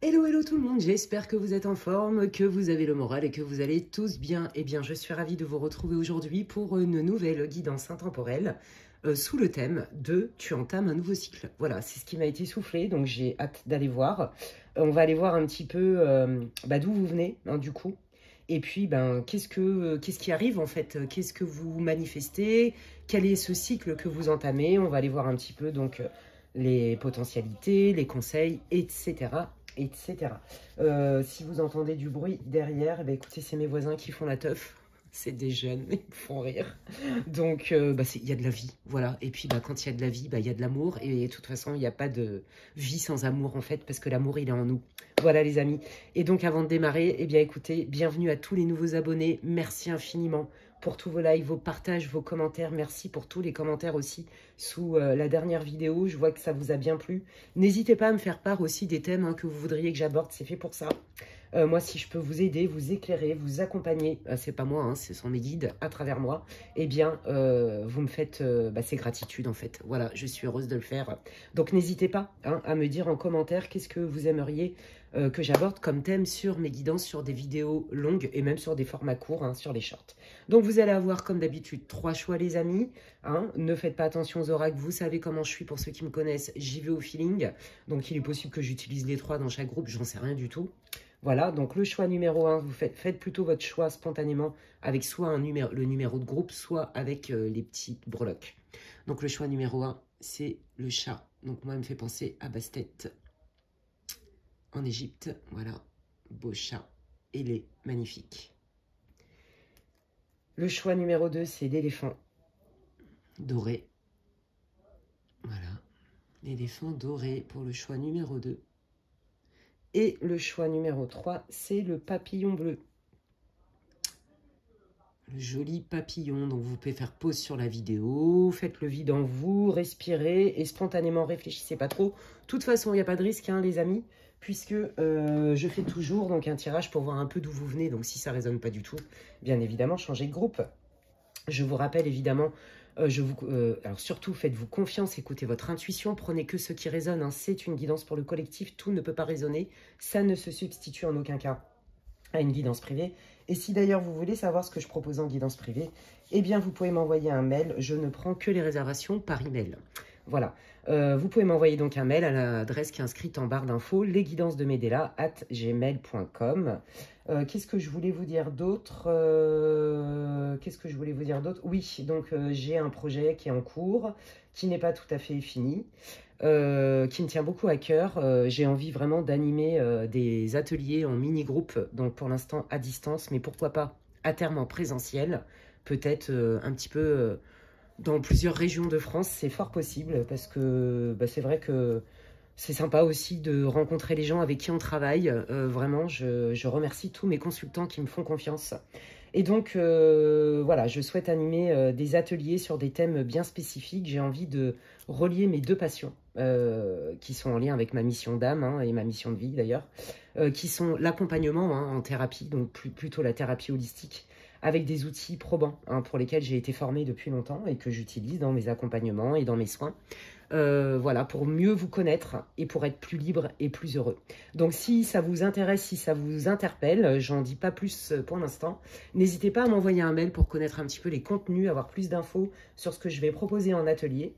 Hello, hello tout le monde, j'espère que vous êtes en forme, que vous avez le moral et que vous allez tous bien. Eh bien, je suis ravie de vous retrouver aujourd'hui pour une nouvelle guidance intemporelle sous le thème de « Tu entames un nouveau cycle ». Voilà, c'est ce qui m'a été soufflé, donc j'ai hâte d'aller voir. On va aller voir un petit peu d'où vous venez, hein, du coup. Et puis, qu'est-ce qui arrive en fait? Qu'est-ce que vous manifestez? Quel est ce cycle que vous entamez? On va aller voir un petit peu donc les potentialités, les conseils, etc. etc. Si vous entendez du bruit derrière, eh bien, écoutez, c'est mes voisins qui font la teuf. C'est des jeunes, ils me font rire. Donc, il y a de la vie, voilà. Et puis, quand il y a de la vie, il y a de l'amour. Et de toute façon, il n'y a pas de vie sans amour, en fait, parce que l'amour, il est en nous. Voilà, les amis. Et donc, avant de démarrer, eh bien, écoutez, bienvenue à tous les nouveaux abonnés. Merci infiniment pour tous vos likes, vos partages, vos commentaires. Merci pour tous les commentaires aussi sous la dernière vidéo. Je vois que ça vous a bien plu. N'hésitez pas à me faire part aussi des thèmes que vous voudriez que j'aborde. C'est fait pour ça. Moi, si je peux vous aider, vous éclairer, vous accompagner, c'est pas moi, hein, ce sont mes guides à travers moi, eh bien, vous me faites, c'est gratitude en fait. Voilà, je suis heureuse de le faire. Donc, n'hésitez pas à me dire en commentaire qu'est-ce que vous aimeriez que j'aborde comme thème sur mes guidances, sur des vidéos longues et même sur des formats courts, sur les shorts. Donc, vous allez avoir, comme d'habitude, 3 choix, les amis. Ne faites pas attention aux oracles, vous savez comment je suis pour ceux qui me connaissent, j'y vais au feeling. Donc, il est possible que j'utilise les 3 dans chaque groupe, j'en sais rien du tout. Voilà, donc le choix numéro 1, vous faites plutôt votre choix spontanément avec soit le numéro de groupe, soit avec les petites breloques. Donc le choix numéro 1, c'est le chat. Donc moi, il me fait penser à Bastet en Égypte. Voilà, beau chat. Et il est magnifique. Le choix numéro 2, c'est l'éléphant doré. Voilà, l'éléphant doré pour le choix numéro 2. Et le choix numéro 3, c'est le papillon bleu. Le joli papillon. Donc, vous pouvez faire pause sur la vidéo. Faites le vide en vous, respirez et spontanément réfléchissez pas trop. De toute façon, il n'y a pas de risque, les amis, puisque je fais toujours donc, un tirage pour voir un peu d'où vous venez. Donc, si ça ne résonne pas du tout, bien évidemment, changez de groupe. Je vous rappelle évidemment... alors surtout, faites-vous confiance, écoutez votre intuition, prenez que ce qui résonne, c'est une guidance pour le collectif, tout ne peut pas résonner, ça ne se substitue en aucun cas à une guidance privée. Et si d'ailleurs vous voulez savoir ce que je propose en guidance privée, eh bien vous pouvez m'envoyer un mail, je ne prends que les réservations par email. Voilà, vous pouvez m'envoyer donc un mail à l'adresse qui est inscrite en barre d'infos, lesguidancesdemedela@gmail.com. Qu'est-ce que je voulais vous dire d'autre? Oui, donc j'ai un projet qui est en cours, qui n'est pas tout à fait fini, qui me tient beaucoup à cœur. J'ai envie vraiment d'animer des ateliers en mini-groupe, donc pour l'instant à distance, mais pourquoi pas à terme en présentiel, peut-être un petit peu dans plusieurs régions de France, c'est fort possible, parce que c'est vrai que c'est sympa aussi de rencontrer les gens avec qui on travaille. Vraiment, je remercie tous mes consultants qui me font confiance. Et donc, voilà, je souhaite animer des ateliers sur des thèmes bien spécifiques. J'ai envie de relier mes 2 passions, qui sont en lien avec ma mission d'âme, et ma mission de vie d'ailleurs, qui sont l'accompagnement en thérapie, donc plutôt la thérapie holistique, avec des outils probants pour lesquels j'ai été formée depuis longtemps et que j'utilise dans mes accompagnements et dans mes soins. Voilà, pour mieux vous connaître et pour être plus libre et plus heureux. Donc si ça vous intéresse, si ça vous interpelle, j'en dis pas plus pour l'instant, n'hésitez pas à m'envoyer un mail pour connaître un petit peu les contenus, avoir plus d'infos sur ce que je vais proposer en atelier.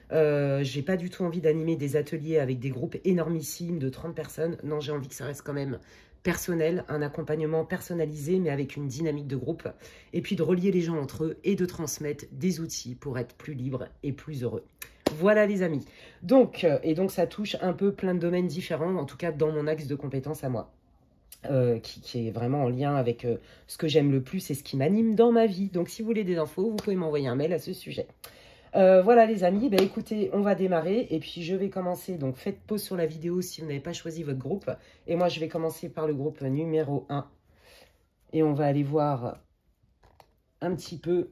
J'ai pas du tout envie d'animer des ateliers avec des groupes énormissimes de 30 personnes. Non, j'ai envie que ça reste quand même personnel, un accompagnement personnalisé, mais avec une dynamique de groupe. Et puis de relier les gens entre eux et de transmettre des outils pour être plus libre et plus heureux. Voilà les amis. Donc, ça touche un peu plein de domaines différents, en tout cas dans mon axe de compétences à moi. Qui est vraiment en lien avec ce que j'aime le plus et ce qui m'anime dans ma vie. Donc si vous voulez des infos, vous pouvez m'envoyer un mail à ce sujet. Voilà les amis, écoutez, on va démarrer et puis je vais commencer, donc faites pause sur la vidéo si vous n'avez pas choisi votre groupe. Et moi je vais commencer par le groupe numéro 1 et on va aller voir un petit peu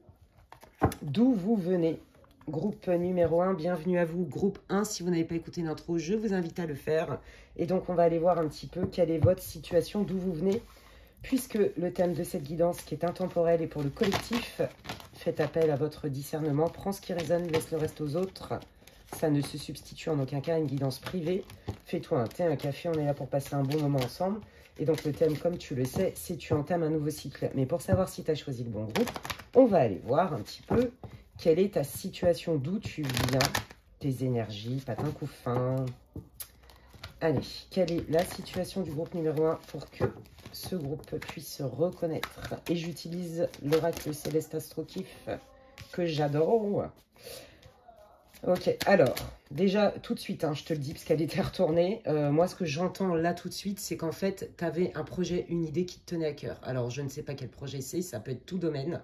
d'où vous venez. Groupe numéro 1, bienvenue à vous. Groupe 1, si vous n'avez pas écouté l'intro, je vous invite à le faire. Et donc on va aller voir un petit peu quelle est votre situation, d'où vous venez. Puisque le thème de cette guidance qui est intemporelle et pour le collectif, faites appel à votre discernement, prends ce qui résonne, laisse le reste aux autres. Ça ne se substitue en aucun cas à une guidance privée. Fais-toi un thé, un café, on est là pour passer un bon moment ensemble. Et donc le thème, comme tu le sais, c'est tu entames un nouveau cycle. Mais pour savoir si tu as choisi le bon groupe, on va aller voir un petit peu quelle est ta situation, d'où tu viens, tes énergies, patin coup fin. Allez, quelle est la situation du groupe numéro 1 pour que ce groupe puisse se reconnaître? Et j'utilise l'oracle céleste astrokiff que j'adore. Ok, alors, déjà, tout de suite, hein, je te le dis, parce qu'elle était retournée. Moi, ce que j'entends là tout de suite, c'est qu'en fait, tu avais un projet, une idée qui te tenait à cœur. Alors, je ne sais pas quel projet c'est, ça peut être tout domaine.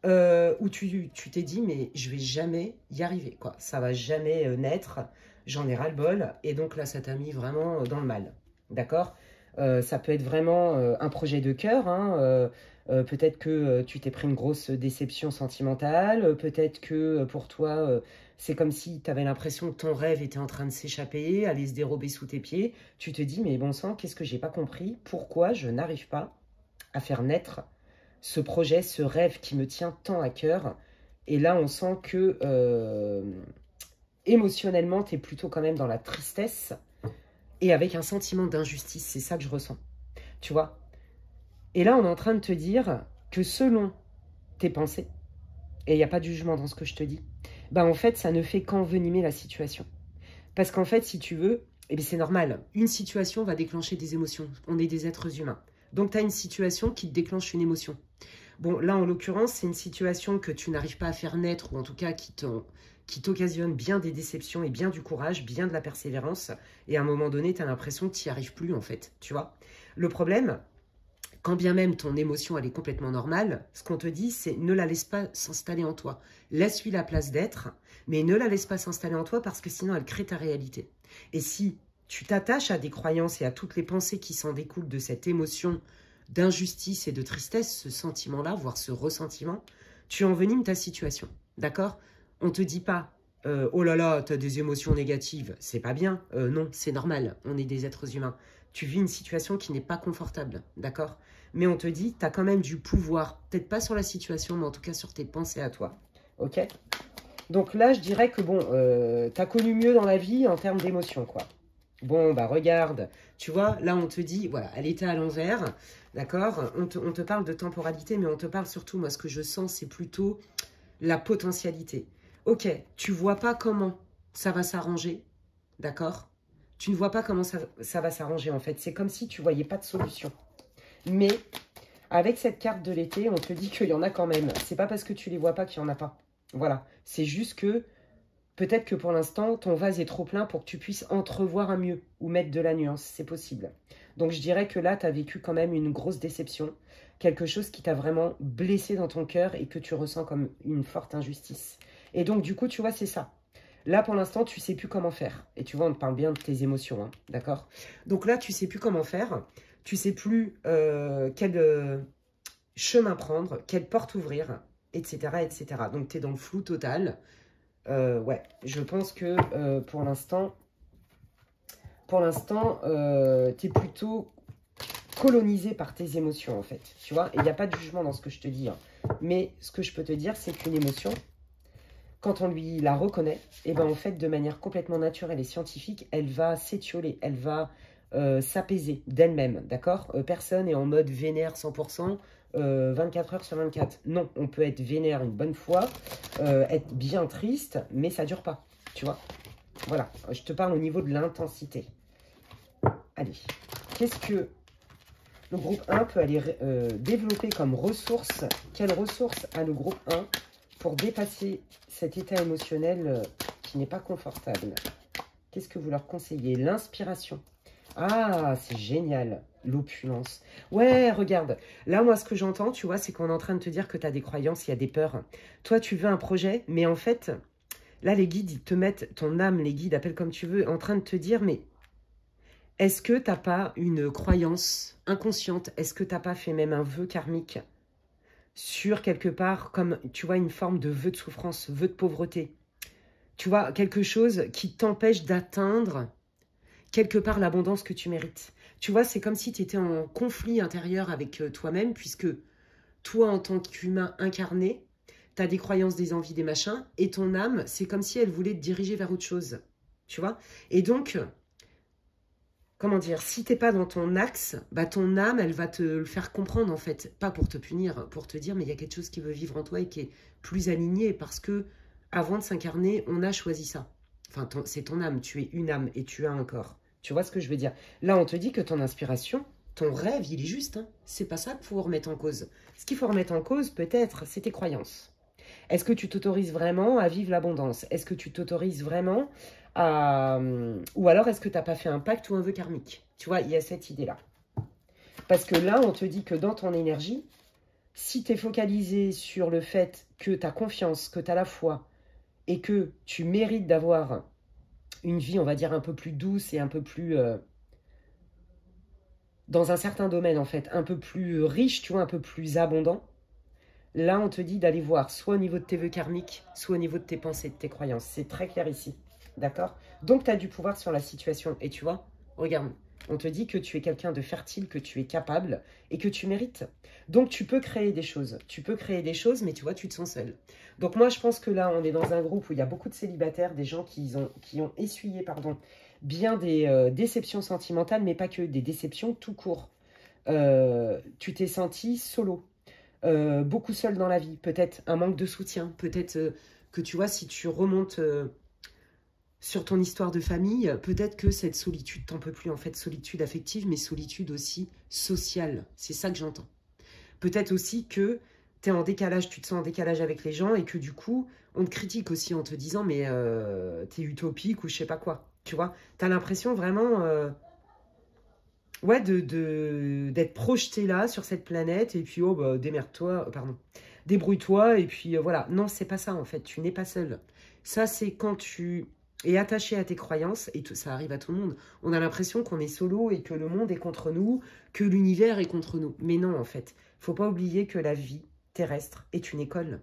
Où tu t'es dit, mais je vais jamais y arriver, quoi. Ça va jamais naître, j'en ai ras-le-bol. Et donc là, ça t'a mis vraiment dans le mal, d'accord? Ça peut être vraiment un projet de cœur, hein, peut-être que tu t'es pris une grosse déception sentimentale, peut-être que pour toi, c'est comme si tu avais l'impression que ton rêve était en train de s'échapper, aller se dérober sous tes pieds. Tu te dis, mais bon sang, qu'est-ce que j'ai pas compris? Pourquoi je n'arrive pas à faire naître ce projet, ce rêve qui me tient tant à cœur? Et là, on sent que émotionnellement, tu es plutôt quand même dans la tristesse et avec un sentiment d'injustice. C'est ça que je ressens, tu vois? Et là, on est en train de te dire que selon tes pensées, et il n'y a pas de jugement dans ce que je te dis, bah en fait, ça ne fait qu'envenimer la situation. Parce qu'en fait, si tu veux, eh bien c'est normal, une situation va déclencher des émotions. On est des êtres humains. Donc, tu as une situation qui te déclenche une émotion. Bon, là, en l'occurrence, c'est une situation que tu n'arrives pas à faire naître, ou en tout cas qui t'occasionne bien des déceptions et bien du courage, bien de la persévérance. Et à un moment donné, tu as l'impression que tu n'y arrives plus, en fait, tu vois. Le problème, quand bien même ton émotion, elle est complètement normale, ce qu'on te dit, c'est ne la laisse pas s'installer en toi. Laisse-lui la place d'être, mais ne la laisse pas s'installer en toi parce que sinon, elle crée ta réalité. Et si tu t'attaches à des croyances et à toutes les pensées qui s'en découlent de cette émotion d'injustice et de tristesse, ce sentiment-là, voire ce ressentiment, tu envenimes ta situation, d'accord? On ne te dit pas oh là là, tu as des émotions négatives, c'est pas bien. Non, c'est normal, on est des êtres humains. Tu vis une situation qui n'est pas confortable, d'accord? Mais on te dit, tu as quand même du pouvoir, peut-être pas sur la situation, mais en tout cas sur tes pensées à toi, ok? Donc là, je dirais que bon, tu as connu mieux dans la vie en termes d'émotions, quoi. Bon, bah regarde, tu vois, là on te dit, voilà, elle était à l'envers, d'accord? On te parle de temporalité, mais on te parle surtout, moi ce que je sens, c'est plutôt la potentialité. Ok, tu vois pas comment ça va s'arranger, d'accord? Tu ne vois pas comment ça va s'arranger en fait. C'est comme si tu voyais pas de solution. Mais avec cette carte de l'été, on te dit qu'il y en a quand même. C'est pas parce que tu les vois pas qu'il y en a pas. Voilà, c'est juste que peut-être que pour l'instant, ton vase est trop plein pour que tu puisses entrevoir un mieux ou mettre de la nuance. C'est possible. Donc, je dirais que là, tu as vécu quand même une grosse déception. Quelque chose qui t'a vraiment blessé dans ton cœur et que tu ressens comme une forte injustice. Et donc, du coup, tu vois, c'est ça. Là, pour l'instant, tu ne sais plus comment faire. Et tu vois, on te parle bien de tes émotions, hein, d'accord? Donc là, tu ne sais plus comment faire. Tu ne sais plus quel chemin prendre, quelle porte ouvrir, etc., etc. Donc, tu es dans le flou total. Ouais, je pense que pour l'instant, tu es plutôt colonisé par tes émotions, en fait. Tu vois, et il n'y a pas de jugement dans ce que je te dis. Hein. Mais ce que je peux te dire, c'est qu'une émotion, quand on lui la reconnaît, et ben en fait, de manière complètement naturelle et scientifique, elle va s'étioler, elle va s'apaiser d'elle-même, d'accord? Personne n'est en mode vénère 100%, 24 heures sur 24. Non, on peut être vénère une bonne fois, être bien triste, mais ça dure pas, tu vois? Voilà, je te parle au niveau de l'intensité. Allez, qu'est-ce que le groupe 1 peut aller développer comme ressources? Quelles ressources a le groupe 1 pour dépasser cet état émotionnel qui n'est pas confortable? Qu'est-ce que vous leur conseillez? L'inspiration. Ah, c'est génial. L'opulence. Ouais, regarde. Là, moi, ce que j'entends, tu vois, c'est qu'on est en train de te dire que tu as des croyances, il y a des peurs. Toi, tu veux un projet, mais en fait, là, les guides, ils te mettent, ton âme, les guides, appelle comme tu veux, en train de te dire, mais est-ce que tu n'as pas une croyance inconsciente? Est-ce que tu n'as pas fait même un vœu karmique sur quelque part, comme, tu vois, une forme de vœu de souffrance, vœu de pauvreté? Tu vois, quelque chose qui t'empêche d'atteindre quelque part l'abondance que tu mérites. Tu vois, c'est comme si tu étais en conflit intérieur avec toi-même, puisque toi, en tant qu'humain incarné, tu as des croyances, des envies, des machins, et ton âme, c'est comme si elle voulait te diriger vers autre chose. Tu vois? Et donc, comment dire, si t'es pas dans ton axe, bah ton âme, elle va te le faire comprendre en fait. Pas pour te punir, pour te dire, mais il y a quelque chose qui veut vivre en toi et qui est plus aligné parce que avant de s'incarner, on a choisi ça. Enfin, c'est ton âme, tu es une âme et tu as un corps. Tu vois ce que je veux dire? Là, on te dit que ton inspiration, ton rêve, il est juste. Hein. C'est pas ça qu'il faut remettre en cause. Ce qu'il faut remettre en cause, peut-être, c'est tes croyances. Est-ce que tu t'autorises vraiment à vivre l'abondance? Est-ce que tu t'autorises vraiment à... Ou alors, est-ce que tu n'as pas fait un pacte ou un vœu karmique? Tu vois, il y a cette idée-là. Parce que là, on te dit que dans ton énergie, si tu es focalisé sur le fait que tu as confiance, que tu as la foi, et que tu mérites d'avoir une vie, on va dire, un peu plus douce et un peu plus... dans un certain domaine, en fait, un peu plus riche, tu vois, un peu plus abondant, là, on te dit d'aller voir soit au niveau de tes vœux karmiques, soit au niveau de tes pensées, de tes croyances. C'est très clair ici. D'accord? Donc, tu as du pouvoir sur la situation. Et tu vois, regarde, on te dit que tu es quelqu'un de fertile, que tu es capable et que tu mérites. Donc, tu peux créer des choses. Tu peux créer des choses, mais tu vois, tu te sens seul. Donc, moi, je pense que là, on est dans un groupe où il y a beaucoup de célibataires, des gens qui ont essuyé, pardon, bien des déceptions sentimentales, mais pas que, des déceptions tout court. Tu t'es senti solo. Beaucoup seul dans la vie, peut-être un manque de soutien, peut-être que tu vois, si tu remontes sur ton histoire de famille, peut-être que cette solitude t'en peux plus, en fait, solitude affective, mais solitude aussi sociale, c'est ça que j'entends. Peut-être aussi que tu es en décalage, tu te sens en décalage avec les gens et que du coup, on te critique aussi en te disant, mais t'es utopique ou je sais pas quoi, tu vois, t'as l'impression vraiment... ouais, d'être projeté là, sur cette planète, et puis, oh, bah, démerde-toi, pardon, débrouille-toi, et puis, voilà. Non, c'est pas ça, en fait, tu n'es pas seul. Ça, c'est quand tu es attaché à tes croyances, et tout, ça arrive à tout le monde. On a l'impression qu'on est solo, et que le monde est contre nous, que l'univers est contre nous. Mais non, en fait, faut pas oublier que la vie terrestre est une école.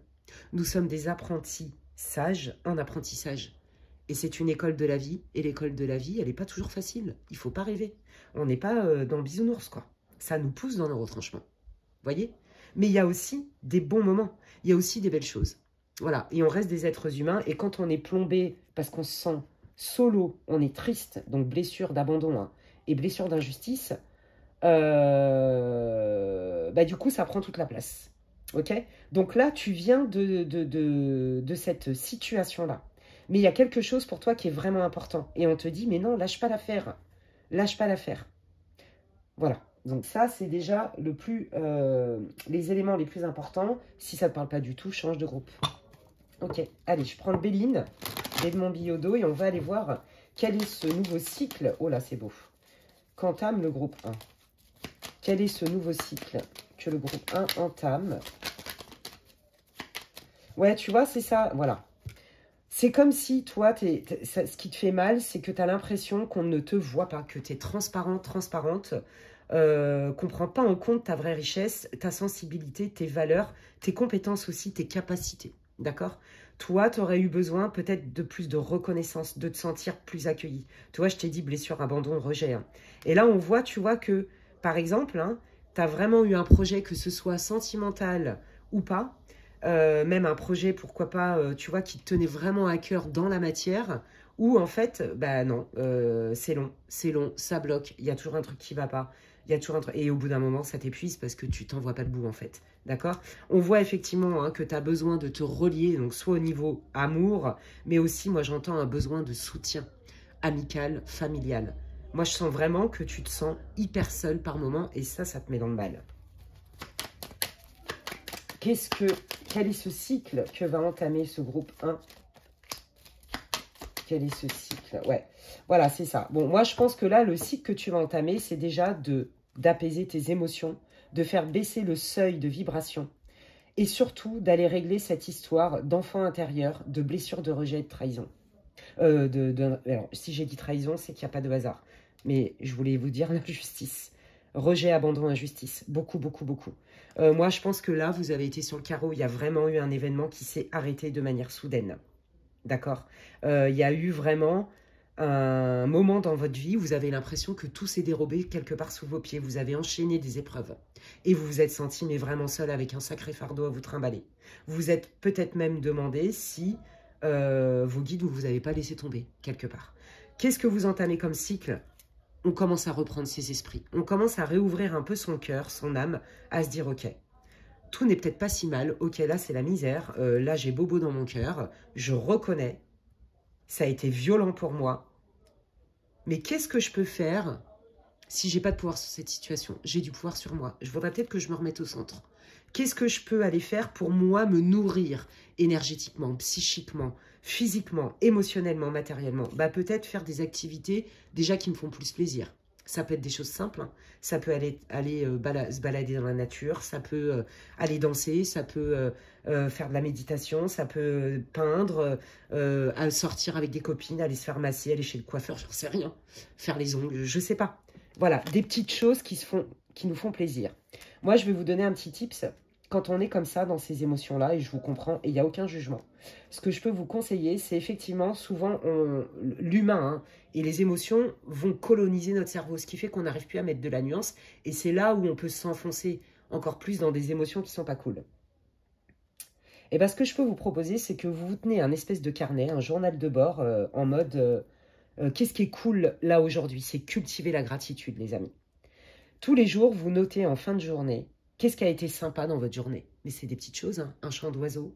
Nous sommes des apprentis sages en apprentissage. Et c'est une école de la vie, et l'école de la vie, elle n'est pas toujours facile. Il faut pas rêver. On n'est pas dans le bisounours, quoi. Ça nous pousse dans nos retranchements. Voyez? Mais il y a aussi des bons moments. Il y a aussi des belles choses. Voilà. Et on reste des êtres humains. Et quand on est plombé, parce qu'on se sent solo, on est triste, donc blessure d'abandon hein, et blessure d'injustice, bah, du coup, ça prend toute la place. Ok? Donc là, tu viens de cette situation-là. Mais il y a quelque chose pour toi qui est vraiment important. Et on te dit, mais non, lâche pas l'affaire. Lâche pas l'affaire. Voilà. Donc ça, c'est déjà les éléments les plus importants. Si ça ne te parle pas du tout, change de groupe. Ok. Allez, je prends le Béline, d'Edmond Billaudot, et on va aller voir quel est ce nouveau cycle. Oh là, c'est beau. Qu'entame le groupe 1. Quel est ce nouveau cycle que le groupe 1 entame? Ouais, tu vois, c'est ça. Voilà. C'est comme si, toi, ce qui te fait mal, c'est que tu as l'impression qu'on ne te voit pas, que tu es transparente, qu'on ne prend pas en compte ta vraie richesse, ta sensibilité, tes valeurs, tes compétences aussi, tes capacités. D'accord? Toi, tu aurais eu besoin peut-être de plus de reconnaissance, de te sentir plus accueilli. Tu vois, je t'ai dit blessure, abandon, rejet. Hein. Et là, on voit, tu vois, que, par exemple, hein, tu as vraiment eu un projet, que ce soit sentimental ou pas, même un projet, pourquoi pas, tu vois, qui te tenait vraiment à cœur dans la matière, ou en fait, bah non, c'est long, ça bloque, il y a toujours un truc qui va pas, il y a toujours un truc, et au bout d'un moment, ça t'épuise parce que tu t'en vois pas le bout en fait, d'accord? On voit effectivement hein, que tu as besoin de te relier, donc soit au niveau amour, mais aussi, moi j'entends un besoin de soutien amical, familial. Moi je sens vraiment que tu te sens hyper seul par moment, et ça te met dans le mal. Quel est ce cycle que va entamer ce groupe 1? Quel est ce cycle? Ouais, voilà, c'est ça. Bon, moi, je pense que là, le cycle que tu vas entamer, c'est déjà d'apaiser tes émotions, de faire baisser le seuil de vibration et surtout d'aller régler cette histoire d'enfant intérieur, de blessure, de rejet, de trahison. Alors, si j'ai dit trahison, c'est qu'il n'y a pas de hasard. Mais je voulais vous dire l'injustice. Rejet, abandon, injustice. Beaucoup, beaucoup, beaucoup. Moi, je pense que là, vous avez été sur le carreau. Il y a vraiment eu un événement qui s'est arrêté de manière soudaine. D'accord? Il y a eu vraiment un moment dans votre vie où vous avez l'impression que tout s'est dérobé quelque part sous vos pieds. Vous avez enchaîné des épreuves. Et vous vous êtes senti mais vraiment seul avec un sacré fardeau à vous trimballer. Vous vous êtes peut-être même demandé si vos guides ne vous avez pas laissé tomber quelque part. Qu'est-ce que vous entamez comme cycle? On commence à reprendre ses esprits. On commence à réouvrir un peu son cœur, son âme, à se dire ok, tout n'est peut-être pas si mal. Ok, là c'est la misère. Là j'ai bobo dans mon cœur. Je reconnais. Ça a été violent pour moi. Mais qu'est-ce que je peux faire si j'ai pas de pouvoir sur cette situation? J'ai du pouvoir sur moi. Je voudrais peut-être que je me remette au centre. Qu'est-ce que je peux aller faire pour moi me nourrir énergétiquement, psychiquement, physiquement, émotionnellement, matériellement? Bah, peut-être faire des activités déjà qui me font plus plaisir. Ça peut être des choses simples, hein. Ça peut aller se balader dans la nature, ça peut aller danser, ça peut faire de la méditation, ça peut peindre, sortir avec des copines, aller se faire masser, aller chez le coiffeur, j'en sais rien, faire les ongles, je sais pas. Voilà, des petites choses qui nous font plaisir. Moi, je vais vous donner un petit tips. Quand on est comme ça, dans ces émotions-là, et je vous comprends, et il n'y a aucun jugement. Ce que je peux vous conseiller, c'est effectivement, souvent, l'humain et les émotions vont coloniser notre cerveau, ce qui fait qu'on n'arrive plus à mettre de la nuance, et c'est là où on peut s'enfoncer encore plus dans des émotions qui ne sont pas cool. Et bien, ce que je peux vous proposer, c'est que vous tenez un espèce de carnet, un journal de bord, en mode... qu'est-ce qui est cool là aujourd'hui? C'est cultiver la gratitude, les amis. Tous les jours, vous notez en fin de journée, qu'est-ce qui a été sympa dans votre journée? Mais c'est des petites choses, hein, un chant d'oiseau.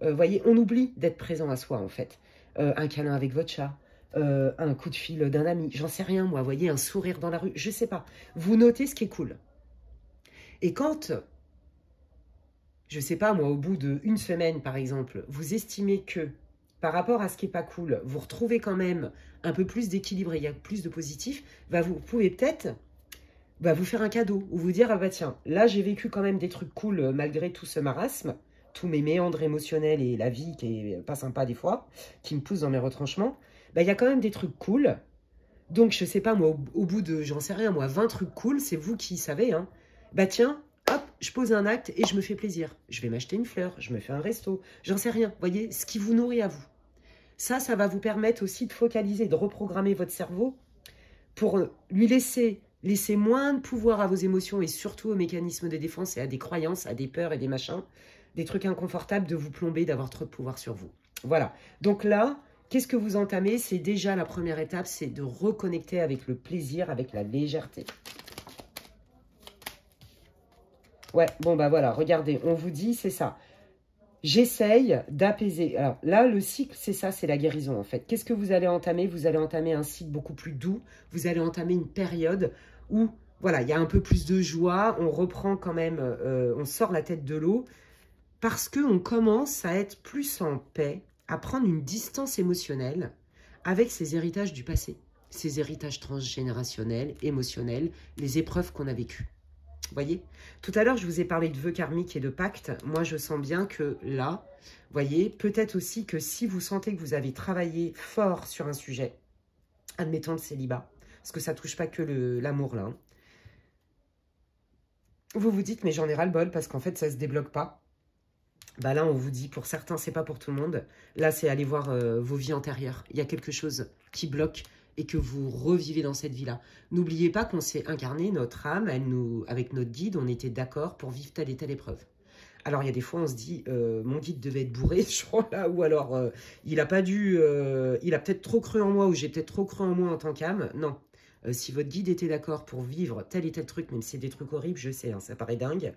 Voyez, on oublie d'être présent à soi, en fait. Un câlin avec votre chat, un coup de fil d'un ami, j'en sais rien, moi. Voyez, un sourire dans la rue, je sais pas. Vous notez ce qui est cool. Et quand, je sais pas, moi, au bout d'une semaine, par exemple, vous estimez que, par rapport à ce qui n'est pas cool, vous retrouvez quand même un peu plus d'équilibre et il y a plus de positif, bah, vous pouvez peut-être... vous faire un cadeau ou vous dire, ah bah tiens, là j'ai vécu quand même des trucs cool malgré tout ce marasme, tous mes méandres émotionnels et la vie qui est pas sympa des fois, qui me pousse dans mes retranchements, bah il y a quand même des trucs cool. Donc je sais pas moi, au bout de, j'en sais rien moi, 20 trucs cool, c'est vous qui savez, hein. Bah tiens, hop, je pose un acte et je me fais plaisir. Je vais m'acheter une fleur, je me fais un resto, j'en sais rien, voyez, ce qui vous nourrit à vous. Ça va vous permettre aussi de focaliser, de reprogrammer votre cerveau pour lui laisser moins de pouvoir à vos émotions et surtout aux mécanismes de défense et à des croyances, à des peurs et des machins, des trucs inconfortables de vous plomber, d'avoir trop de pouvoir sur vous. Voilà. Donc là, qu'est-ce que vous entamez? C'est déjà la première étape, c'est de reconnecter avec le plaisir, avec la légèreté. Ouais, bon bah voilà, regardez, on vous dit, c'est ça. J'essaye d'apaiser. Alors là, le cycle, c'est ça, c'est la guérison en fait. Qu'est-ce que vous allez entamer? Vous allez entamer un cycle beaucoup plus doux. Vous allez entamer une période où, voilà, il y a un peu plus de joie. On reprend quand même, on sort la tête de l'eau parce qu'on commence à être plus en paix, à prendre une distance émotionnelle avec ces héritages du passé. Ces héritages transgénérationnels, émotionnels, les épreuves qu'on a vécues. Vous voyez, tout à l'heure, je vous ai parlé de vœux karmiques et de pactes. Moi, je sens bien que là, vous voyez, peut-être aussi que si vous sentez que vous avez travaillé fort sur un sujet, admettons le célibat, parce que ça ne touche pas que l'amour là, hein, vous vous dites, mais j'en ai ras-le-bol parce qu'en fait, ça ne se débloque pas. Bah là, on vous dit, pour certains, c'est pas pour tout le monde. Là, c'est aller voir vos vies antérieures. Il y a quelque chose qui bloque et que vous revivez dans cette vie-là. N'oubliez pas qu'on s'est incarné, notre âme, avec notre guide, on était d'accord pour vivre telle et telle épreuve. Alors, il y a des fois, on se dit, mon guide devait être bourré ce jour-là, ou alors, il a pas dû, il a peut-être trop cru en moi, ou j'ai peut-être trop cru en moi en tant qu'âme. Non. Si votre guide était d'accord pour vivre tel et tel truc, même si c'est des trucs horribles, je sais, hein, ça paraît dingue,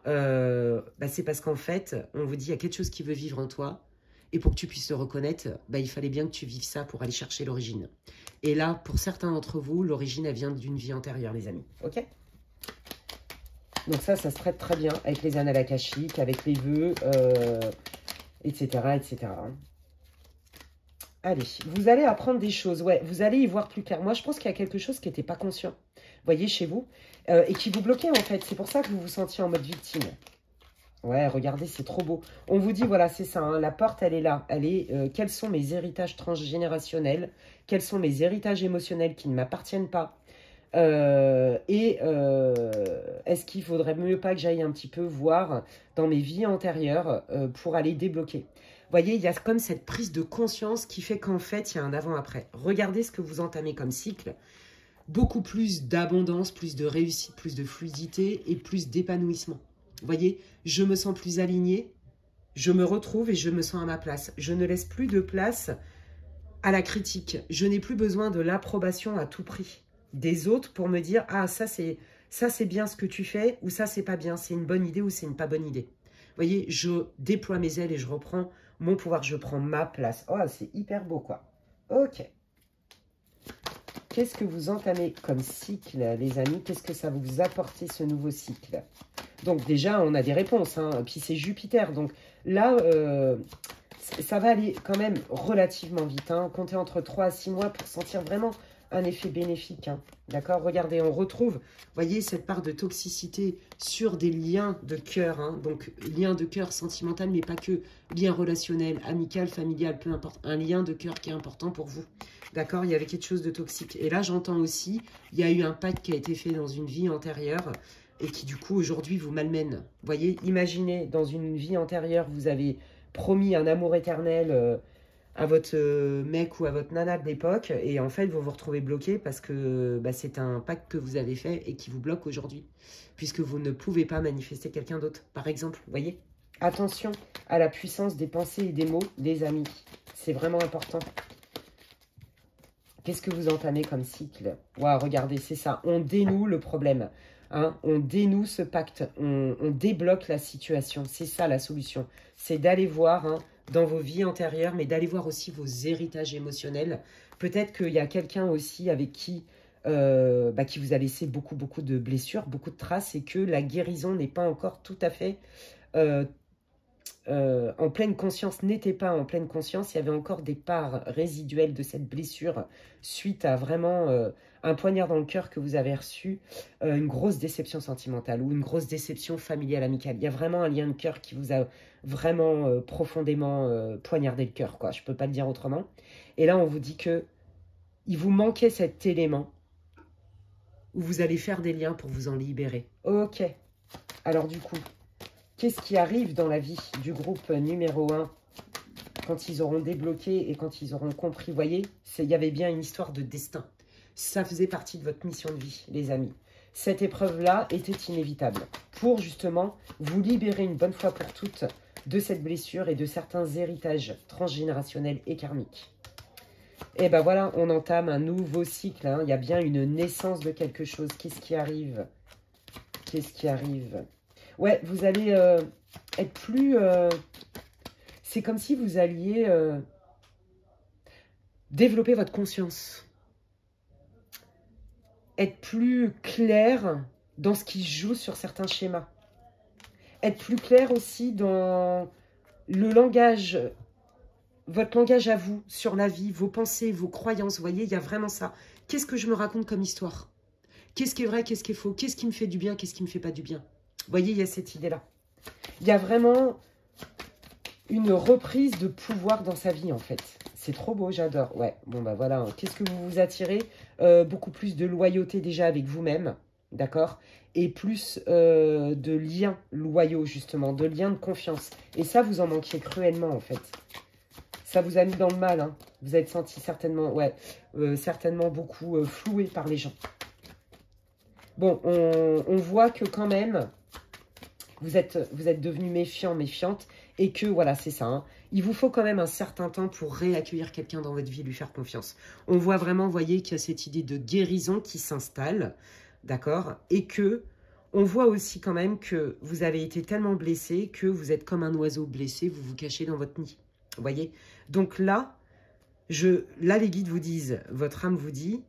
bah c'est parce qu'en fait, on vous dit, il y a quelque chose qui veut vivre en toi, et pour que tu puisses le reconnaître, bah, il fallait bien que tu vives ça pour aller chercher l'origine. Et là, pour certains d'entre vous, l'origine, elle vient d'une vie antérieure, les amis. Ok? Donc ça se traite très bien avec les annales akashiques, avec les vœux, etc., etc. Allez, vous allez apprendre des choses. Ouais, vous allez y voir plus clair. Moi, je pense qu'il y a quelque chose qui n'était pas conscient, vous voyez, chez vous, et qui vous bloquait, en fait. C'est pour ça que vous vous sentiez en mode victime. Ouais, regardez, c'est trop beau. On vous dit, voilà, c'est ça, hein, la porte, elle est là. Elle est, quels sont mes héritages transgénérationnels? Quels sont mes héritages émotionnels qui ne m'appartiennent pas? Est-ce qu'il faudrait mieux pas que j'aille un petit peu voir dans mes vies antérieures pour aller débloquer? voyez, il y a comme cette prise de conscience qui fait qu'en fait, il y a un avant-après. Regardez ce que vous entamez comme cycle. Beaucoup plus d'abondance, plus de réussite, plus de fluidité et plus d'épanouissement. Vous voyez, je me sens plus alignée, je me retrouve et je me sens à ma place. Je ne laisse plus de place à la critique. Je n'ai plus besoin de l'approbation à tout prix des autres pour me dire « Ah, ça c'est bien ce que tu fais » ou « Ça, c'est pas bien, c'est une bonne idée ou c'est une pas bonne idée. » Vous voyez, je déploie mes ailes et je reprends mon pouvoir, je prends ma place. Oh, c'est hyper beau, quoi. Ok. Qu'est-ce que vous entamez comme cycle, les amis? Qu'est-ce que ça vous apporte, ce nouveau cycle? Donc déjà, on a des réponses, hein. Puis c'est Jupiter. Donc là, ça va aller quand même relativement vite. Hein. Comptez entre 3 à 6 mois pour sentir vraiment un effet bénéfique. Hein. D'accord? Regardez, on retrouve, voyez, cette part de toxicité sur des liens de cœur. Hein. Donc, lien de cœur sentimental, mais pas que. Lien relationnel, amical, familial, peu importe. Un lien de cœur qui est important pour vous. D'accord? Il y avait quelque chose de toxique. Et là, j'entends aussi, il y a eu un pacte qui a été fait dans une vie antérieure et qui, du coup, aujourd'hui, vous malmène. Vous voyez, imaginez, dans une vie antérieure, vous avez promis un amour éternel à votre mec ou à votre nana de l'époque, et en fait, vous vous retrouvez bloqué parce que bah, c'est un pacte que vous avez fait et qui vous bloque aujourd'hui, puisque vous ne pouvez pas manifester quelqu'un d'autre, par exemple, vous voyez? Attention à la puissance des pensées et des mots, les amis. C'est vraiment important. Qu'est-ce que vous entamez comme cycle? Waouh, regardez, c'est ça. On dénoue le problème. Hein, on dénoue ce pacte. On débloque la situation. C'est ça la solution. C'est d'aller voir hein, dans vos vies antérieures, mais d'aller voir aussi vos héritages émotionnels. Peut-être qu'il y a quelqu'un aussi avec qui vous a laissé beaucoup de blessures, beaucoup de traces, et que la guérison n'est pas encore tout à fait en pleine conscience, n'était pas en pleine conscience, il y avait encore des parts résiduelles de cette blessure suite à vraiment un poignard dans le cœur que vous avez reçu, une grosse déception sentimentale ou une grosse déception familiale, amicale. Il y a vraiment un lien de cœur qui vous a vraiment profondément poignardé le cœur, quoi. Je ne peux pas le dire autrement. Et là, on vous dit que il vous manquait cet élément où vous allez faire des liens pour vous en libérer. Ok. Alors du coup, qu'est-ce qui arrive dans la vie du groupe numéro 1 quand ils auront débloqué et quand ils auront compris? Vous voyez, il y avait bien une histoire de destin. Ça faisait partie de votre mission de vie, les amis. Cette épreuve-là était inévitable pour justement vous libérer une bonne fois pour toutes de cette blessure et de certains héritages transgénérationnels et karmiques. Et ben voilà, on entame un nouveau cycle. Hein. Il y a bien une naissance de quelque chose. Qu'est-ce qui arrive? Qu'est-ce qui arrive? Ouais, vous allez être plus... c'est comme si vous alliez développer votre conscience. Être plus clair dans ce qui se joue sur certains schémas. Être plus clair aussi dans le langage, votre langage à vous, sur la vie, vos pensées, vos croyances. Vous voyez, il y a vraiment ça. Qu'est-ce que je me raconte comme histoire? Qu'est-ce qui est vrai, qu'est-ce qui est faux? Qu'est-ce qui me fait du bien, qu'est-ce qui ne me fait pas du bien? Vous voyez, il y a cette idée-là. Il y a vraiment une reprise de pouvoir dans sa vie, en fait. C'est trop beau, j'adore. Ouais, bon, bah voilà. Qu'est-ce que vous vous attirez? Beaucoup plus de loyauté déjà avec vous-même, d'accord? Et plus de liens loyaux, justement, de liens de confiance. Et ça, vous en manquiez cruellement, en fait. Ça vous a mis dans le mal, hein. Vous êtes senti certainement, ouais, certainement beaucoup floué par les gens. Bon, on voit que quand même... Vous êtes devenu méfiant, méfiante, et que, voilà, c'est ça. Hein, il vous faut quand même un certain temps pour réaccueillir quelqu'un dans votre vie, lui faire confiance. On voit vraiment, vous voyez, qu'il y a cette idée de guérison qui s'installe, d'accord? Et que, on voit aussi quand même que vous avez été tellement blessé que vous êtes comme un oiseau blessé, vous vous cachez dans votre nid, vous voyez? Donc là, les guides vous disent, votre âme vous dit,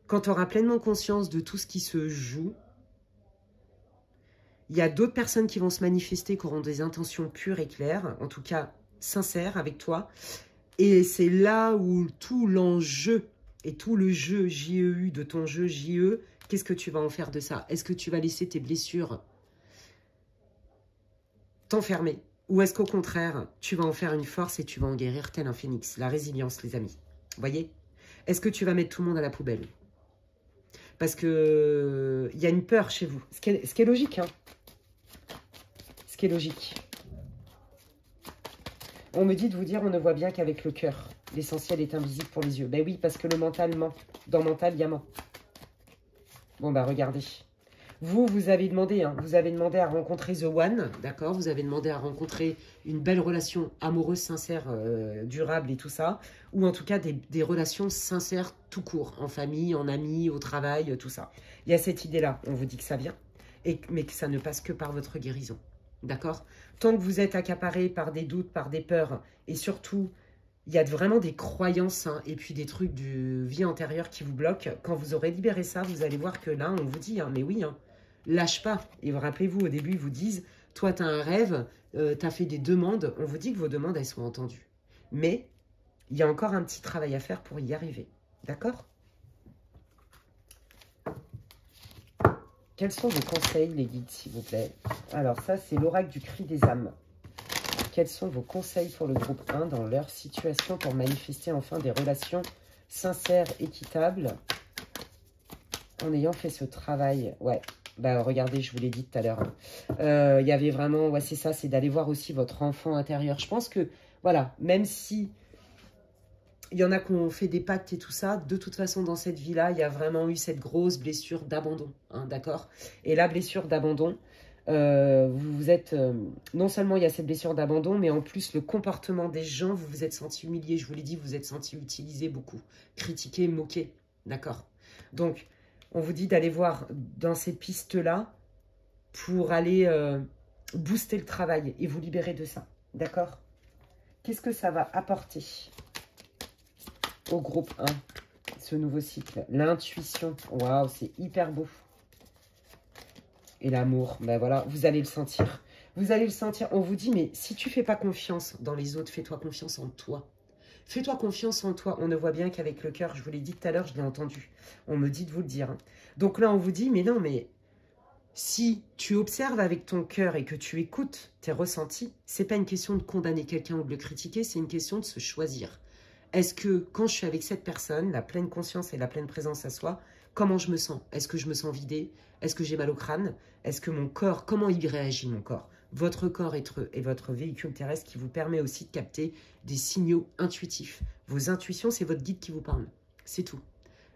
quand tu auras pleinement conscience de tout ce qui se joue, il y a d'autres personnes qui vont se manifester, qui auront des intentions pures et claires, en tout cas sincères avec toi. Et c'est là où tout l'enjeu et tout le jeu JEU de ton jeu JE, qu'est-ce que tu vas en faire de ça? Est-ce que tu vas laisser tes blessures t'enfermer? Ou est-ce qu'au contraire, tu vas en faire une force et tu vas en guérir tel un phénix? La résilience, les amis. Vous voyez? Est-ce que tu vas mettre tout le monde à la poubelle? Parce que y a une peur chez vous. Ce qui est logique, hein. Ce qui est logique. On me dit de vous dire, on ne voit bien qu'avec le cœur. L'essentiel est invisible pour les yeux. Ben oui, parce que le mental ment. Dans mental, il y a ment. Bon, bah regardez. Vous avez demandé, hein, vous avez demandé à rencontrer The One, d'accord? Vous avez demandé à rencontrer une belle relation amoureuse, sincère, durable et tout ça. Ou en tout cas, des relations sincères tout court, en famille, en amis, au travail, tout ça. Il y a cette idée-là, on vous dit que ça vient, mais que ça ne passe que par votre guérison, d'accord? Tant que vous êtes accaparé par des doutes, par des peurs, et surtout, il y a vraiment des croyances, hein, et puis des trucs de vie antérieure qui vous bloquent. Quand vous aurez libéré ça, vous allez voir que là, on vous dit, hein, mais oui, hein, lâche pas. Et rappelez-vous, au début, ils vous disent, toi, tu as un rêve, tu as fait des demandes. On vous dit que vos demandes, elles sont entendues. Mais il y a encore un petit travail à faire pour y arriver. D'accord? Quels sont vos conseils, les guides, s'il vous plaît? Alors, ça, c'est l'oracle du cri des âmes. Quels sont vos conseils pour le groupe 1 dans leur situation pour manifester enfin des relations sincères, équitables, en ayant fait ce travail? Ouais, bah regardez, je vous l'ai dit tout à l'heure. Il y avait vraiment, ouais, c'est ça, c'est d'aller voir aussi votre enfant intérieur. Je pense que, voilà, même si il y en a qui ont fait des pactes et tout ça, de toute façon, dans cette vie-là, il y a vraiment eu cette grosse blessure d'abandon, hein, d'accord? Et la blessure d'abandon, vous êtes, non seulement il y a cette blessure d'abandon, mais en plus le comportement des gens, vous vous êtes senti humilié, je vous l'ai dit, vous êtes senti utilisé beaucoup, critiqué, moqué, d'accord? Donc, on vous dit d'aller voir dans ces pistes-là pour aller booster le travail et vous libérer de ça, d'accord? Qu'est-ce que ça va apporter au groupe 1, ce nouveau cycle? L'intuition, waouh, c'est hyper beau. Et l'amour, ben voilà, vous allez le sentir. Vous allez le sentir. On vous dit, mais si tu ne fais pas confiance dans les autres, fais-toi confiance en toi. Fais-toi confiance en toi. On ne voit bien qu'avec le cœur, je vous l'ai dit tout à l'heure, je l'ai entendu. On me dit de vous le dire. Hein. Donc là, on vous dit, mais non, mais si tu observes avec ton cœur et que tu écoutes tes ressentis, ce n'est pas une question de condamner quelqu'un ou de le critiquer, c'est une question de se choisir. Est-ce que quand je suis avec cette personne, la pleine conscience et la pleine présence à soi, comment je me sens? Est-ce que je me sens vidée? Est-ce que j'ai mal au crâne? Est-ce que mon corps, comment il réagit mon corps? Votre corps est votre véhicule terrestre qui vous permet aussi de capter des signaux intuitifs. Vos intuitions, c'est votre guide qui vous parle. C'est tout.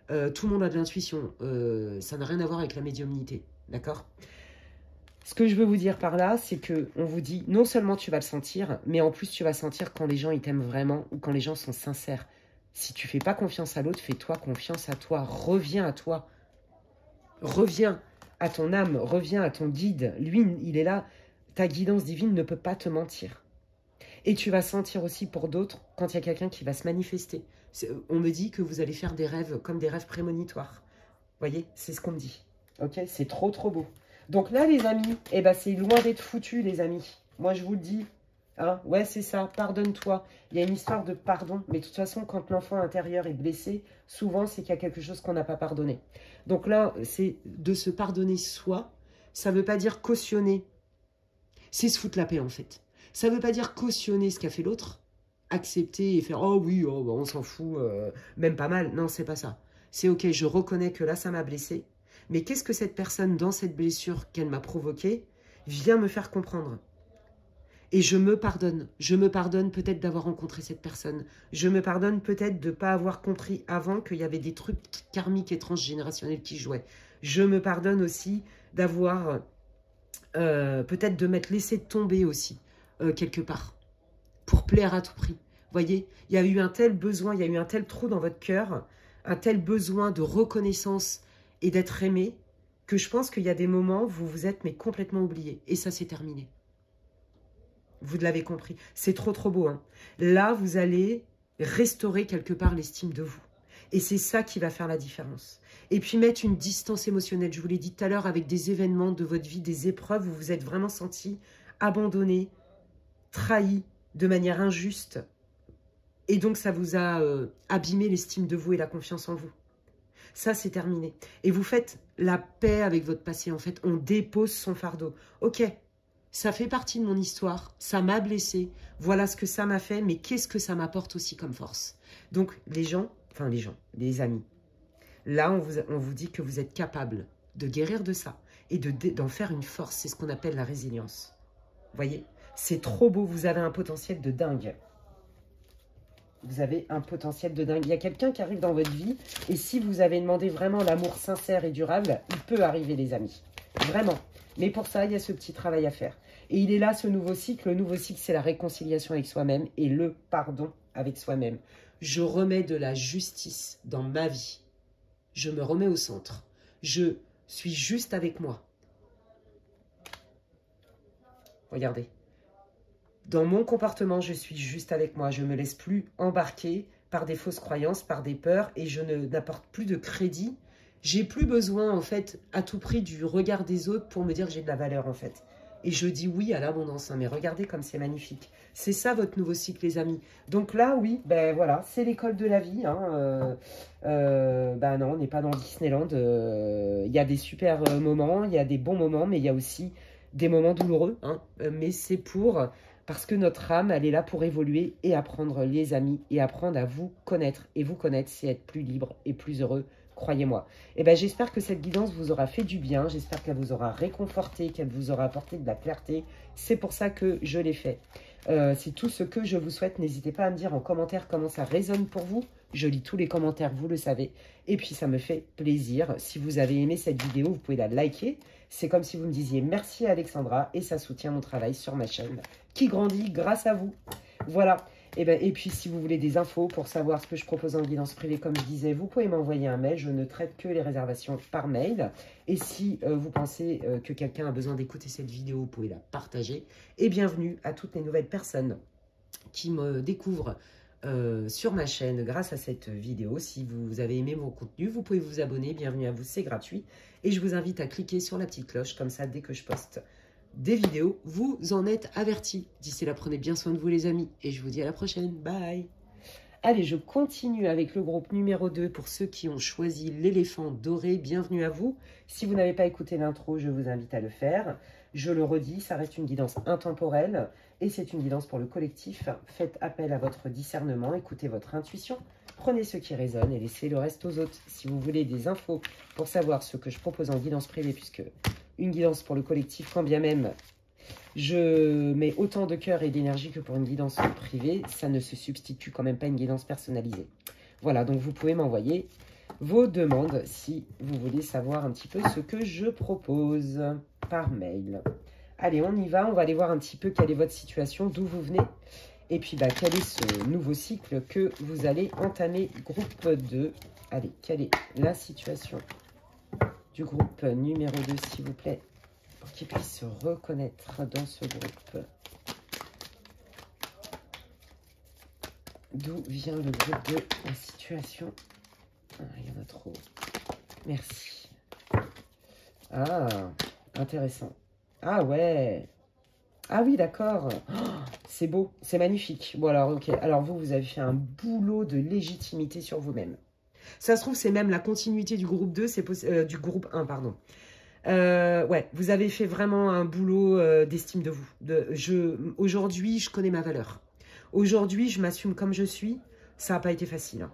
Tout le monde a de l'intuition. Ça n'a rien à voir avec la médiumnité. D'accord? Ce que je veux vous dire par là, c'est que on vous dit, non seulement tu vas le sentir, mais en plus tu vas sentir quand les gens ils t'aiment vraiment ou quand les gens sont sincères. Si tu fais pas confiance à l'autre, fais-toi confiance à toi. Reviens à toi. Reviens à ton âme, reviens à ton guide. Lui, il est là. Ta guidance divine ne peut pas te mentir. Et tu vas sentir aussi pour d'autres quand il y a quelqu'un qui va se manifester. On me dit que vous allez faire des rêves comme des rêves prémonitoires. Vous voyez, c'est ce qu'on me dit. Ok, c'est trop trop beau. Donc là, les amis, eh ben, c'est loin d'être foutu, les amis. Moi, je vous le dis. Hein, ouais, c'est ça, pardonne-toi. Il y a une histoire de pardon. Mais de toute façon, quand l'enfant intérieur est blessé, souvent, c'est qu'il y a quelque chose qu'on n'a pas pardonné. Donc là, c'est de se pardonner soi. Ça ne veut pas dire cautionner. C'est se foutre la paix, en fait. Ça ne veut pas dire cautionner ce qu'a fait l'autre. Accepter et faire « Oh oui, oh, bah, on s'en fout, même pas mal. » Non, c'est pas ça. C'est « Ok, je reconnais que là, ça m'a blessé. Mais qu'est-ce que cette personne, dans cette blessure qu'elle m'a provoquée, vient me faire comprendre ?» Et je me pardonne. Je me pardonne peut-être d'avoir rencontré cette personne. Je me pardonne peut-être de ne pas avoir compris avant qu'il y avait des trucs karmiques et transgénérationnels qui jouaient. Je me pardonne aussi d'avoir, peut-être de m'être laissé tomber aussi, quelque part, pour plaire à tout prix. Vous voyez, il y a eu un tel besoin, il y a eu un tel trou dans votre cœur, un tel besoin de reconnaissance et d'être aimé, que je pense qu'il y a des moments où vous vous êtes mais complètement oublié. Et ça, c'est terminé. Vous l'avez compris. C'est trop, trop beau. Hein. Là, vous allez restaurer quelque part l'estime de vous. Et c'est ça qui va faire la différence. Et puis mettre une distance émotionnelle. Je vous l'ai dit tout à l'heure, avec des événements de votre vie, des épreuves où vous vous êtes vraiment senti abandonné, trahi de manière injuste. Et donc, ça vous a abîmé l'estime de vous et la confiance en vous. Ça, c'est terminé. Et vous faites la paix avec votre passé. En fait, on dépose son fardeau. Ok. Ça fait partie de mon histoire, ça m'a blessé, voilà ce que ça m'a fait, mais qu'est-ce que ça m'apporte aussi comme force? Donc, les amis, là, on vous dit que vous êtes capable de guérir de ça et d'en faire une force. C'est ce qu'on appelle la résilience. Vous voyez? C'est trop beau, vous avez un potentiel de dingue. Vous avez un potentiel de dingue. Il y a quelqu'un qui arrive dans votre vie. Et si vous avez demandé vraiment l'amour sincère et durable, il peut arriver, les amis. Vraiment. Mais pour ça, il y a ce petit travail à faire. Et il est là, ce nouveau cycle. Le nouveau cycle, c'est la réconciliation avec soi-même et le pardon avec soi-même. Je remets de la justice dans ma vie. Je me remets au centre. Je suis juste avec moi. Regardez. Dans mon comportement, je suis juste avec moi. Je ne me laisse plus embarquer par des fausses croyances, par des peurs, et je n'apporte plus de crédit. J'ai plus besoin, en fait, à tout prix du regard des autres pour me dire que j'ai de la valeur, en fait. Et je dis oui à l'abondance. Hein, mais regardez comme c'est magnifique. C'est ça votre nouveau cycle, les amis. Donc là, oui, ben voilà, c'est l'école de la vie. Hein, ben non, on n'est pas dans Disneyland. Il y a des super moments, il y a des bons moments, mais il y a aussi des moments douloureux. Hein, mais c'est pour... Parce que notre âme, elle est là pour évoluer et apprendre, les amis, et apprendre à vous connaître. Et vous connaître, c'est être plus libre et plus heureux, croyez-moi. Et ben, j'espère que cette guidance vous aura fait du bien. J'espère qu'elle vous aura réconforté, qu'elle vous aura apporté de la clarté. C'est pour ça que je l'ai fait. C'est tout ce que je vous souhaite. N'hésitez pas à me dire en commentaire comment ça résonne pour vous. Je lis tous les commentaires, vous le savez. Et puis, ça me fait plaisir. Si vous avez aimé cette vidéo, vous pouvez la liker. C'est comme si vous me disiez merci à Alexandra et ça soutient mon travail sur ma chaîne qui grandit grâce à vous. Voilà. Et puis, si vous voulez des infos pour savoir ce que je propose en guidance privée, comme je disais, vous pouvez m'envoyer un mail. Je ne traite que les réservations par mail. Et si vous pensez que quelqu'un a besoin d'écouter cette vidéo, vous pouvez la partager. Et bienvenue à toutes les nouvelles personnes qui me découvrent sur ma chaîne grâce à cette vidéo. Si vous avez aimé mon contenu, vous pouvez vous abonner. Bienvenue à vous, c'est gratuit. Et je vous invite à cliquer sur la petite cloche. Comme ça, dès que je poste des vidéos, vous en êtes avertis. D'ici là, prenez bien soin de vous, les amis. Et je vous dis à la prochaine. Bye. Allez, je continue avec le groupe numéro 2 pour ceux qui ont choisi l'éléphant doré. Bienvenue à vous. Si vous n'avez pas écouté l'intro, je vous invite à le faire. Je le redis, ça reste une guidance intemporelle et c'est une guidance pour le collectif. Faites appel à votre discernement, écoutez votre intuition, prenez ce qui résonne et laissez le reste aux autres. Si vous voulez des infos pour savoir ce que je propose en guidance privée, puisque une guidance pour le collectif, quand bien même je mets autant de cœur et d'énergie que pour une guidance privée, ça ne se substitue quand même pas à une guidance personnalisée. Voilà, donc vous pouvez m'envoyer vos demandes si vous voulez savoir un petit peu ce que je propose par mail. Allez, on y va, on va aller voir un petit peu quelle est votre situation, d'où vous venez. Et puis, quel est ce nouveau cycle que vous allez entamer, groupe 2. Allez, quelle est la situation du groupe numéro 2, s'il vous plaît, pour qu'ils puissent se reconnaître dans ce groupe. D'où vient le groupe 2, la situation? Ah, il y en a trop. Merci. Ah, intéressant. Ah ouais. Ah oui, d'accord. Oh, c'est beau, c'est magnifique. Bon alors, ok. Alors vous avez fait un boulot de légitimité sur vous-même. Ça se trouve, c'est même la continuité du groupe 2, c'est du groupe 1, pardon. Ouais, vous avez fait vraiment un boulot d'estime de vous. Aujourd'hui, je connais ma valeur. Aujourd'hui, je m'assume comme je suis. Ça n'a pas été facile. Hein.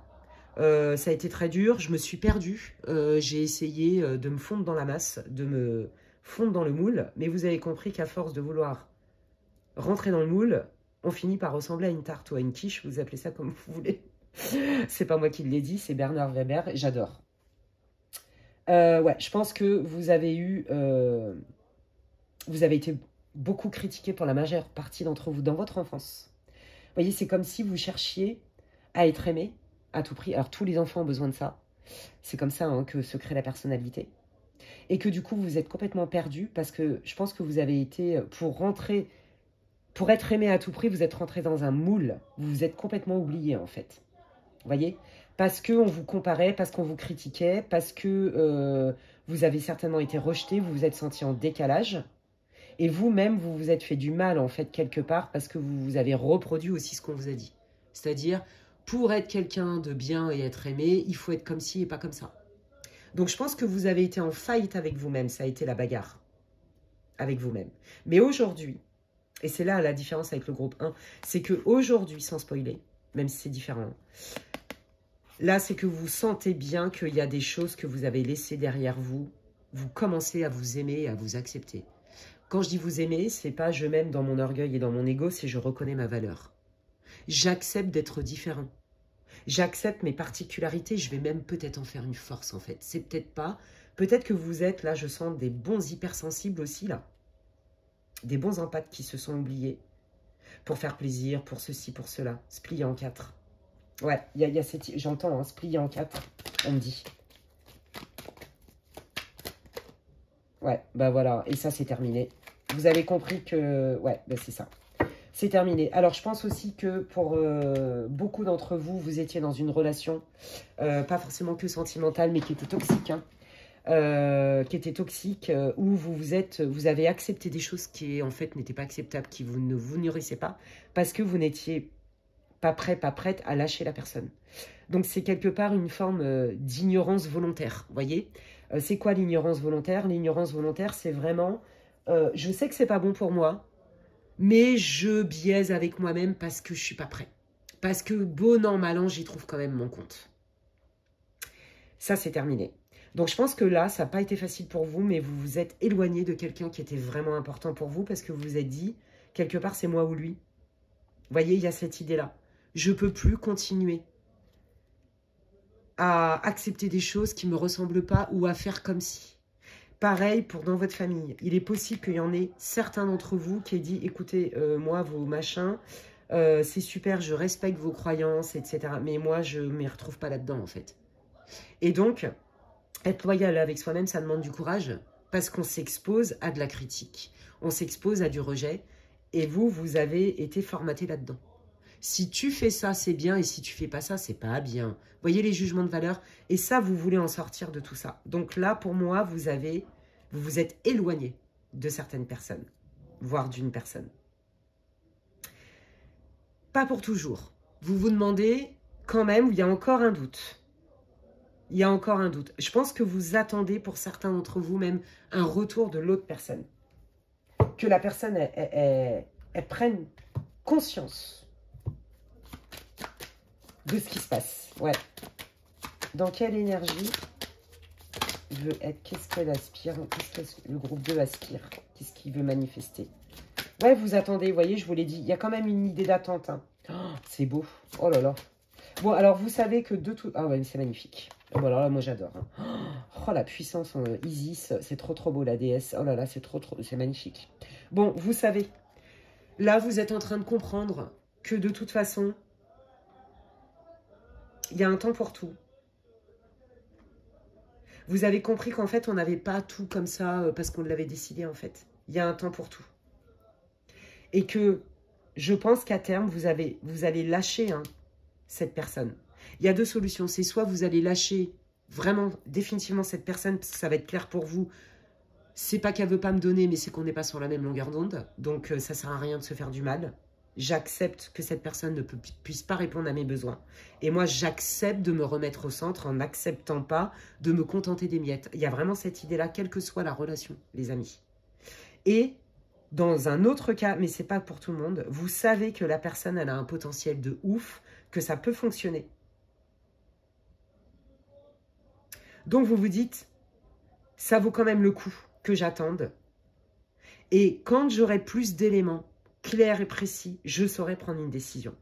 Ça a été très dur. Je me suis perdue. J'ai essayé de me fondre dans la masse, de me fondre dans le moule. Mais vous avez compris qu'à force de vouloir rentrer dans le moule, on finit par ressembler à une tarte ou à une quiche. Vous appelez ça comme vous voulez. C'est pas moi qui l'ai dit, c'est Bernard Weber. J'adore. Ouais, je pense que vous avez été beaucoup critiqué pour la majeure partie d'entre vous dans votre enfance. Vous voyez, c'est comme si vous cherchiez à être aimé à tout prix. Alors, tous les enfants ont besoin de ça. C'est comme ça hein, que se crée la personnalité. Et que du coup, vous êtes complètement perdu parce que je pense que vous avez été, pour être aimé à tout prix, vous êtes rentré dans un moule. Vous vous êtes complètement oublié, en fait. Vous voyez? Parce qu'on vous comparait, parce qu'on vous critiquait, parce que vous avez certainement été rejeté, vous vous êtes senti en décalage. Et vous-même, vous vous êtes fait du mal, en fait, quelque part, parce que vous avez reproduit aussi ce qu'on vous a dit. C'est-à-dire, pour être quelqu'un de bien et être aimé, il faut être comme ci et pas comme ça. Donc, je pense que vous avez été en fight avec vous-même. Ça a été la bagarre avec vous-même. Mais aujourd'hui, et c'est là la différence avec le groupe 1, c'est qu'aujourd'hui, sans spoiler, même si c'est différent, là, c'est que vous sentez bien qu'il y a des choses que vous avez laissées derrière vous. Vous commencez à vous aimer et à vous accepter. Quand je dis vous aimer, c'est pas je m'aime dans mon orgueil et dans mon ego, c'est je reconnais ma valeur. J'accepte d'être différent. J'accepte mes particularités, je vais même peut-être en faire une force en fait. C'est peut-être pas. Peut-être que vous êtes, là je sens des bons hypersensibles aussi là. Des bons empathes qui se sont oubliés. Pour faire plaisir, pour ceci, pour cela. Se plier en quatre. Ouais, y a cette... J'entends, hein, se plier en quatre, on me dit. Ouais, bah voilà, et ça c'est terminé. Vous avez compris que... Ouais, bah c'est ça. C'est terminé. Alors, je pense aussi que pour beaucoup d'entre vous, vous étiez dans une relation, pas forcément que sentimentale, mais qui était toxique, hein, où vous avez accepté des choses qui, en fait, n'étaient pas acceptables, qui ne vous nourrissaient pas, parce que vous n'étiez pas prêt, pas prête à lâcher la personne. Donc, c'est quelque part une forme d'ignorance volontaire, vous voyez. C'est quoi l'ignorance volontaire? L'ignorance volontaire, c'est vraiment, je sais que c'est pas bon pour moi, mais je biaise avec moi-même parce que je suis pas prêt. Parce que bon an, mal an, j'y trouve quand même mon compte. Ça, c'est terminé. Donc, je pense que là, ça n'a pas été facile pour vous, mais vous vous êtes éloigné de quelqu'un qui était vraiment important pour vous parce que vous vous êtes dit, quelque part, c'est moi ou lui. Vous voyez, il y a cette idée-là. Je ne peux plus continuer à accepter des choses qui ne me ressemblent pas ou à faire comme si. Pareil pour dans votre famille. Il est possible qu'il y en ait certains d'entre vous qui aient dit, écoutez, moi, vos machins, c'est super, je respecte vos croyances, etc. Mais moi, je ne m'y retrouve pas là-dedans, en fait. Et donc, être loyal avec soi-même, ça demande du courage parce qu'on s'expose à de la critique. On s'expose à du rejet. Et vous, vous avez été formaté là-dedans. Si tu fais ça, c'est bien. Et si tu fais pas ça, c'est pas bien. Vous voyez les jugements de valeur. Et ça, vous voulez en sortir de tout ça. Donc là, pour moi, vous vous êtes éloigné de certaines personnes. Voire d'une personne. Pas pour toujours. Vous vous demandez quand même, il y a encore un doute. Il y a encore un doute. Je pense que vous attendez pour certains d'entre vous même un retour de l'autre personne. Que la personne, elle prenne conscience de ce qui se passe. Ouais. Dans quelle énergie veut être? Qu'est-ce qu'elle aspire? Qu'est-ce que le groupe 2 aspire? Qu'est-ce qu'il veut manifester? Ouais, vous attendez. Vous voyez, je vous l'ai dit. Il y a quand même une idée d'attente. Hein. Oh, c'est beau. Oh là là. Bon, alors vous savez que de tout... Ah ouais, c'est magnifique. Oh, bah alors là, moi j'adore. Hein. Oh, la puissance Isis, c'est trop beau, la déesse. Oh là là, c'est c'est magnifique. Bon, vous savez, là, vous êtes en train de comprendre que de toute façon, il y a un temps pour tout. Vous avez compris qu'en fait, on n'avait pas tout comme ça parce qu'on l'avait décidé, en fait. Il y a un temps pour tout. Et que je pense qu'à terme, vous allez lâcher cette personne. Il y a deux solutions. C'est soit vous allez lâcher vraiment définitivement cette personne, parce que ça va être clair pour vous. C'est pas qu'elle veut pas me donner, mais c'est qu'on n'est pas sur la même longueur d'onde. Donc ça sert à rien de se faire du mal. J'accepte que cette personne ne puisse pas répondre à mes besoins. Et moi, j'accepte de me remettre au centre en n'acceptant pas de me contenter des miettes. Il y a vraiment cette idée-là, quelle que soit la relation, les amis. Et dans un autre cas, mais c'est pas pour tout le monde, vous savez que la personne, elle a un potentiel de ouf, que ça peut fonctionner. Donc vous vous dites, ça vaut quand même le coup que j'attende. Et quand j'aurai plus d'éléments clairs et précis, je saurai prendre une décision.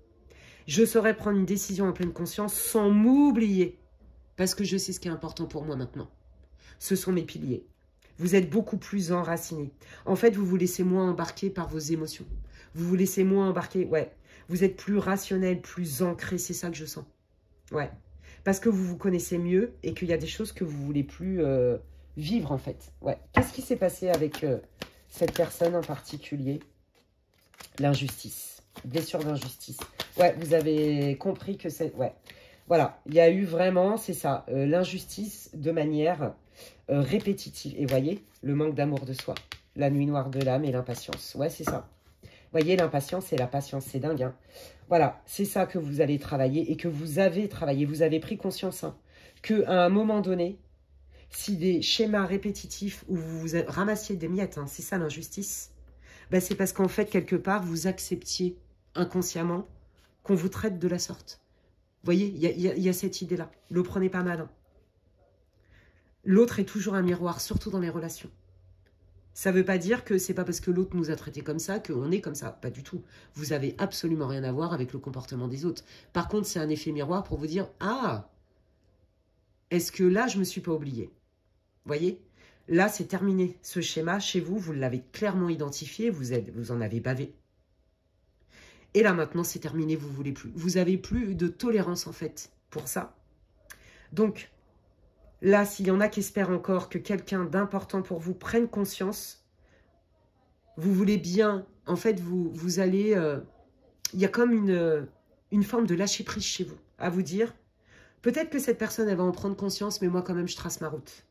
Je saurai prendre une décision en pleine conscience sans m'oublier. Parce que je sais ce qui est important pour moi maintenant. Ce sont mes piliers. Vous êtes beaucoup plus enracinés. En fait, vous vous laissez moins embarquer par vos émotions. Vous vous laissez moins embarquer, ouais. Vous êtes plus rationnel, plus ancré, c'est ça que je sens. Ouais. Parce que vous vous connaissez mieux et qu'il y a des choses que vous voulez plus vivre, en fait. Ouais. Qu'est-ce qui s'est passé avec cette personne en particulier? L'injustice. Blessure d'injustice. Ouais, vous avez compris que c'est... Ouais. Voilà. Il y a eu vraiment, c'est ça, l'injustice de manière répétitive. Et voyez, le manque d'amour de soi. La nuit noire de l'âme et l'impatience. Ouais, c'est ça. Voyez, l'impatience et la patience, c'est dingue. Hein. Voilà, c'est ça que vous allez travailler et que vous avez travaillé. Vous avez pris conscience qu'à un moment donné, si des schémas répétitifs où vous ramassiez des miettes, hein, c'est ça l'injustice, ben c'est parce qu'en fait, quelque part, vous acceptiez inconsciemment qu'on vous traite de la sorte. Vous voyez, il y a cette idée-là. Le prenez pas mal. Hein. L'autre est toujours un miroir, surtout dans les relations. Ça ne veut pas dire que c'est pas parce que l'autre nous a traités comme ça qu'on est comme ça. Pas du tout. Vous avez absolument rien à voir avec le comportement des autres. Par contre, c'est un effet miroir pour vous dire « Ah, est-ce que là, je ne me suis pas oublié ?» Voyez? Là, c'est terminé. Ce schéma, chez vous, vous l'avez clairement identifié, vous en avez bavé. Et là, maintenant, c'est terminé, vous ne voulez plus. Vous n'avez plus de tolérance, en fait, pour ça. Donc, là, s'il y en a qui espèrent encore que quelqu'un d'important pour vous prenne conscience, vous voulez bien, en fait, vous allez... il y a comme une forme de lâcher-prise chez vous, à vous dire, peut-être que cette personne, elle va en prendre conscience, mais moi, quand même, je trace ma route.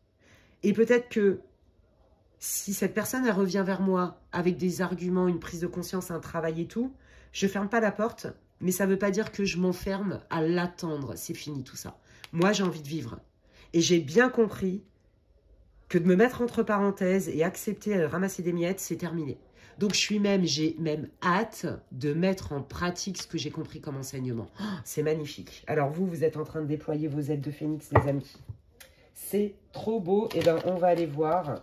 Et peut-être que si cette personne, elle revient vers moi avec des arguments, une prise de conscience, un travail et tout, je ne ferme pas la porte, mais ça ne veut pas dire que je m'enferme à l'attendre. C'est fini tout ça. Moi, j'ai envie de vivre. Et j'ai bien compris que de me mettre entre parenthèses et accepter de ramasser des miettes, c'est terminé. Donc, j'ai même hâte de mettre en pratique ce que j'ai compris comme enseignement. Oh, c'est magnifique. Alors, vous êtes en train de déployer vos ailes de phénix, les amis. C'est trop beau. Et bien, on va aller voir.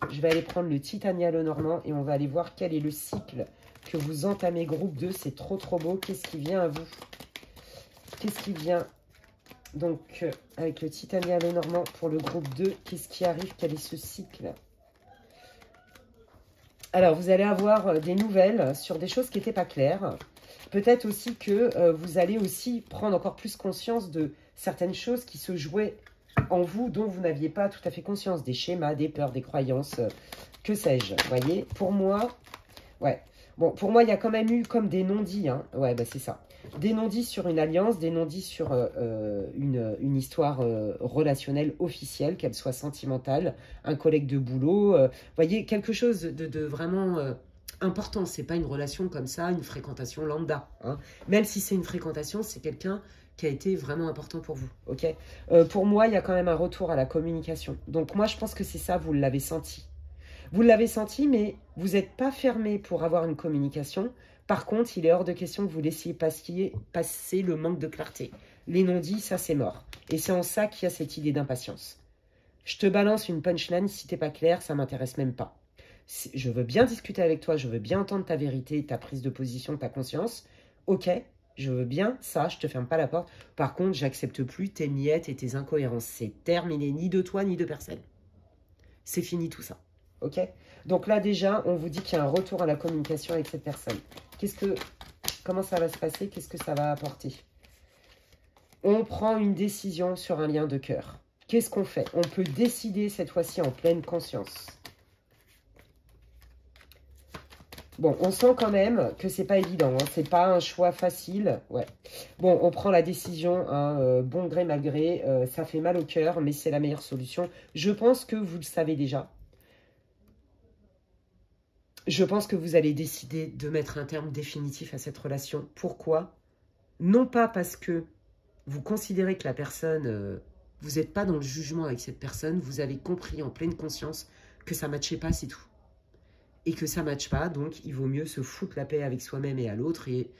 Je vais aller prendre le Titania Lenormand et on va aller voir quel est le cycle que vous entamez groupe 2. C'est trop, trop beau. Qu'est-ce qui vient à vous? Qu'est-ce qui vient? Donc, avec le Titania Lenormand pour le groupe 2, qu'est-ce qui arrive? Quel est ce cycle? Alors, vous allez avoir des nouvelles sur des choses qui n'étaient pas claires. Peut-être aussi que vous allez aussi prendre encore plus conscience de certaines choses qui se jouaient en vous dont vous n'aviez pas tout à fait conscience. Des schémas, des peurs, des croyances, que sais-je. Vous voyez, pour moi, ouais. Bon, pour moi, il y a quand même eu comme des non-dits. Hein. Ouais, bah, c'est ça. Des non-dits sur une alliance, des non-dits sur une histoire relationnelle officielle, qu'elle soit sentimentale, un collègue de boulot. Vous voyez, quelque chose de vraiment important. Ce n'est pas une relation comme ça, une fréquentation lambda. Hein. Même si c'est une fréquentation, c'est quelqu'un qui a été vraiment important pour vous. Ok. Pour moi, il y a quand même un retour à la communication. Donc moi, je pense que c'est ça, vous l'avez senti. Vous l'avez senti, mais vous n'êtes pas fermé pour avoir une communication. Par contre, il est hors de question que vous laissiez passer le manque de clarté. Les non-dits, ça c'est mort. Et c'est en ça qu'il y a cette idée d'impatience. Je te balance une punchline, si t'es pas clair, ça m'intéresse même pas. Je veux bien discuter avec toi, je veux bien entendre ta vérité, ta prise de position, ta conscience. Ok, je veux bien ça, je te ferme pas la porte. Par contre, j'accepte plus tes miettes et tes incohérences. C'est terminé, ni de toi, ni de personne. C'est fini tout ça. Ok. Donc là, déjà, on vous dit qu'il y a un retour à la communication avec cette personne. Comment ça va se passer? Qu'est-ce que ça va apporter? On prend une décision sur un lien de cœur. Qu'est-ce qu'on fait? On peut décider cette fois-ci en pleine conscience. Bon, on sent quand même que c'est pas évident. Hein. C'est pas un choix facile. Ouais. Bon, on prend la décision, hein, bon gré, mal gré. Ça fait mal au cœur, mais c'est la meilleure solution. Je pense que vous le savez déjà. Je pense que vous allez décider de mettre un terme définitif à cette relation. Pourquoi? Non pas parce que vous considérez que la personne, vous n'êtes pas dans le jugement avec cette personne, vous avez compris en pleine conscience que ça ne matchait pas, c'est tout. Et que ça ne matche pas, donc il vaut mieux se foutre la paix avec soi-même et à l'autre et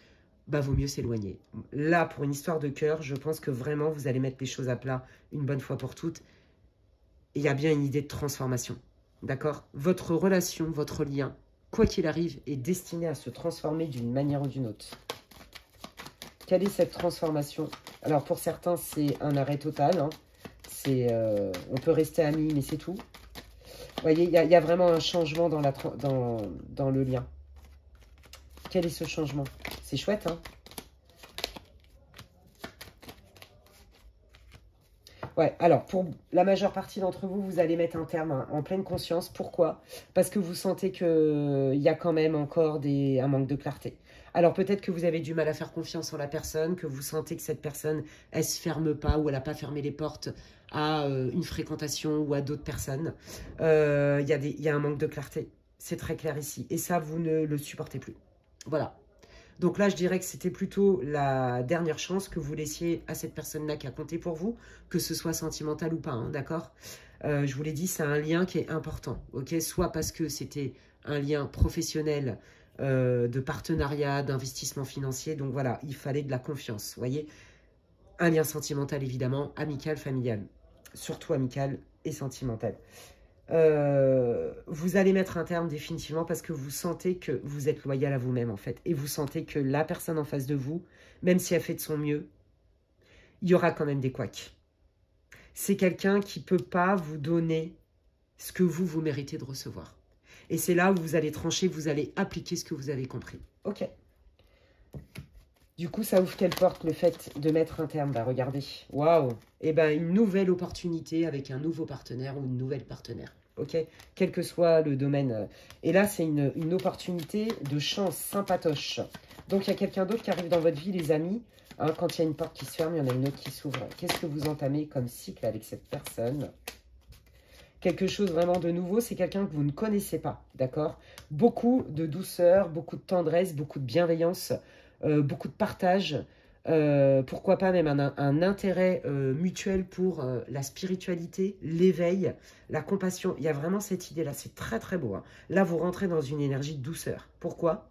bah, vaut mieux s'éloigner. Là, pour une histoire de cœur, je pense que vraiment vous allez mettre les choses à plat une bonne fois pour toutes. Et il y a bien une idée de transformation, d'accord? Votre relation, votre lien, quoi qu'il arrive, est destiné à se transformer d'une manière ou d'une autre. Quelle est cette transformation? Alors, pour certains, c'est un arrêt total. Hein. On peut rester amis, mais c'est tout. Vous voyez, il y a vraiment un changement dans le lien. Quel est ce changement? C'est chouette, hein? Ouais, alors, pour la majeure partie d'entre vous, vous allez mettre un terme hein, en pleine conscience. Pourquoi? Parce que vous sentez qu'il y a quand même encore un manque de clarté. Alors, peut-être que vous avez du mal à faire confiance en la personne, que vous sentez que cette personne, elle ne se ferme pas ou elle n'a pas fermé les portes à une fréquentation ou à d'autres personnes. Il y a un manque de clarté. C'est très clair ici. Et ça, vous ne le supportez plus. Voilà. Donc là, je dirais que c'était plutôt la dernière chance que vous laissiez à cette personne-là qui a compté pour vous, que ce soit sentimental ou pas, hein, d'accord? Je vous l'ai dit, c'est un lien qui est important, ok? Soit parce que c'était un lien professionnel, de partenariat, d'investissement financier, donc voilà, il fallait de la confiance, vous voyez? Un lien sentimental, évidemment, amical, familial, surtout amical et sentimental. Vous allez mettre un terme définitivement parce que vous sentez que vous êtes loyal à vous-même en fait. Et vous sentez que la personne en face de vous, même si elle fait de son mieux, il y aura quand même des couacs. C'est quelqu'un qui ne peut pas vous donner ce que vous méritez de recevoir. Et c'est là où vous allez trancher, vous allez appliquer ce que vous avez compris. Ok. Du coup, ça ouvre quelle porte le fait de mettre un terme? Bah regardez, waouh. Eh ben une nouvelle opportunité avec un nouveau partenaire ou une nouvelle partenaire. Ok, quel que soit le domaine. Et là, c'est une opportunité de chance sympatoche. Donc, il y a quelqu'un d'autre qui arrive dans votre vie, les amis. Hein, quand il y a une porte qui se ferme, il y en a une autre qui s'ouvre. Qu'est-ce que vous entamez comme cycle avec cette personne? Quelque chose vraiment de nouveau, c'est quelqu'un que vous ne connaissez pas, d'accord? Beaucoup de douceur, beaucoup de tendresse, beaucoup de bienveillance, beaucoup de partage. Pourquoi pas même un intérêt mutuel pour la spiritualité, l'éveil, la compassion. Il y a vraiment cette idée-là, c'est très très beau. Hein. Là, vous rentrez dans une énergie de douceur. Pourquoi?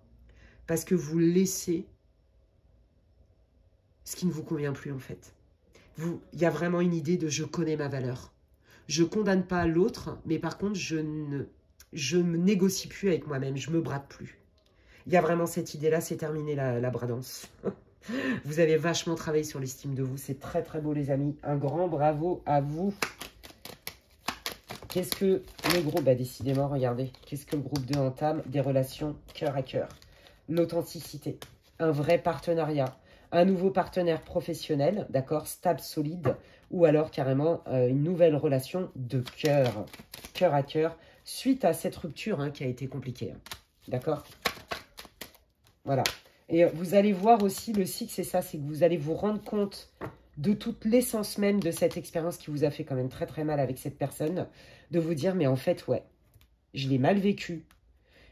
Parce que vous laissez ce qui ne vous convient plus en fait. Il y a vraiment une idée de « je connais ma valeur ». Je ne condamne pas l'autre, mais par contre, je ne négocie plus avec moi-même, je ne me brade plus. Il y a vraiment cette idée-là, c'est terminé la bradance. Vous avez vachement travaillé sur l'estime de vous, c'est très très beau les amis. Un grand bravo à vous. Qu'est-ce que le groupe, bah décidément, regardez, qu'est-ce que le groupe 2 entame? Des relations cœur à cœur. L'authenticité, un vrai partenariat, un nouveau partenaire professionnel, d'accord, stable, solide, ou alors carrément une nouvelle relation de cœur, cœur à cœur, suite à cette rupture hein, qui a été compliquée, hein, d'accord? Voilà. Et vous allez voir aussi, le cycle, c'est ça, c'est que vous allez vous rendre compte de toute l'essence même de cette expérience qui vous a fait quand même très très mal avec cette personne, de vous dire, mais en fait, ouais, je l'ai mal vécu,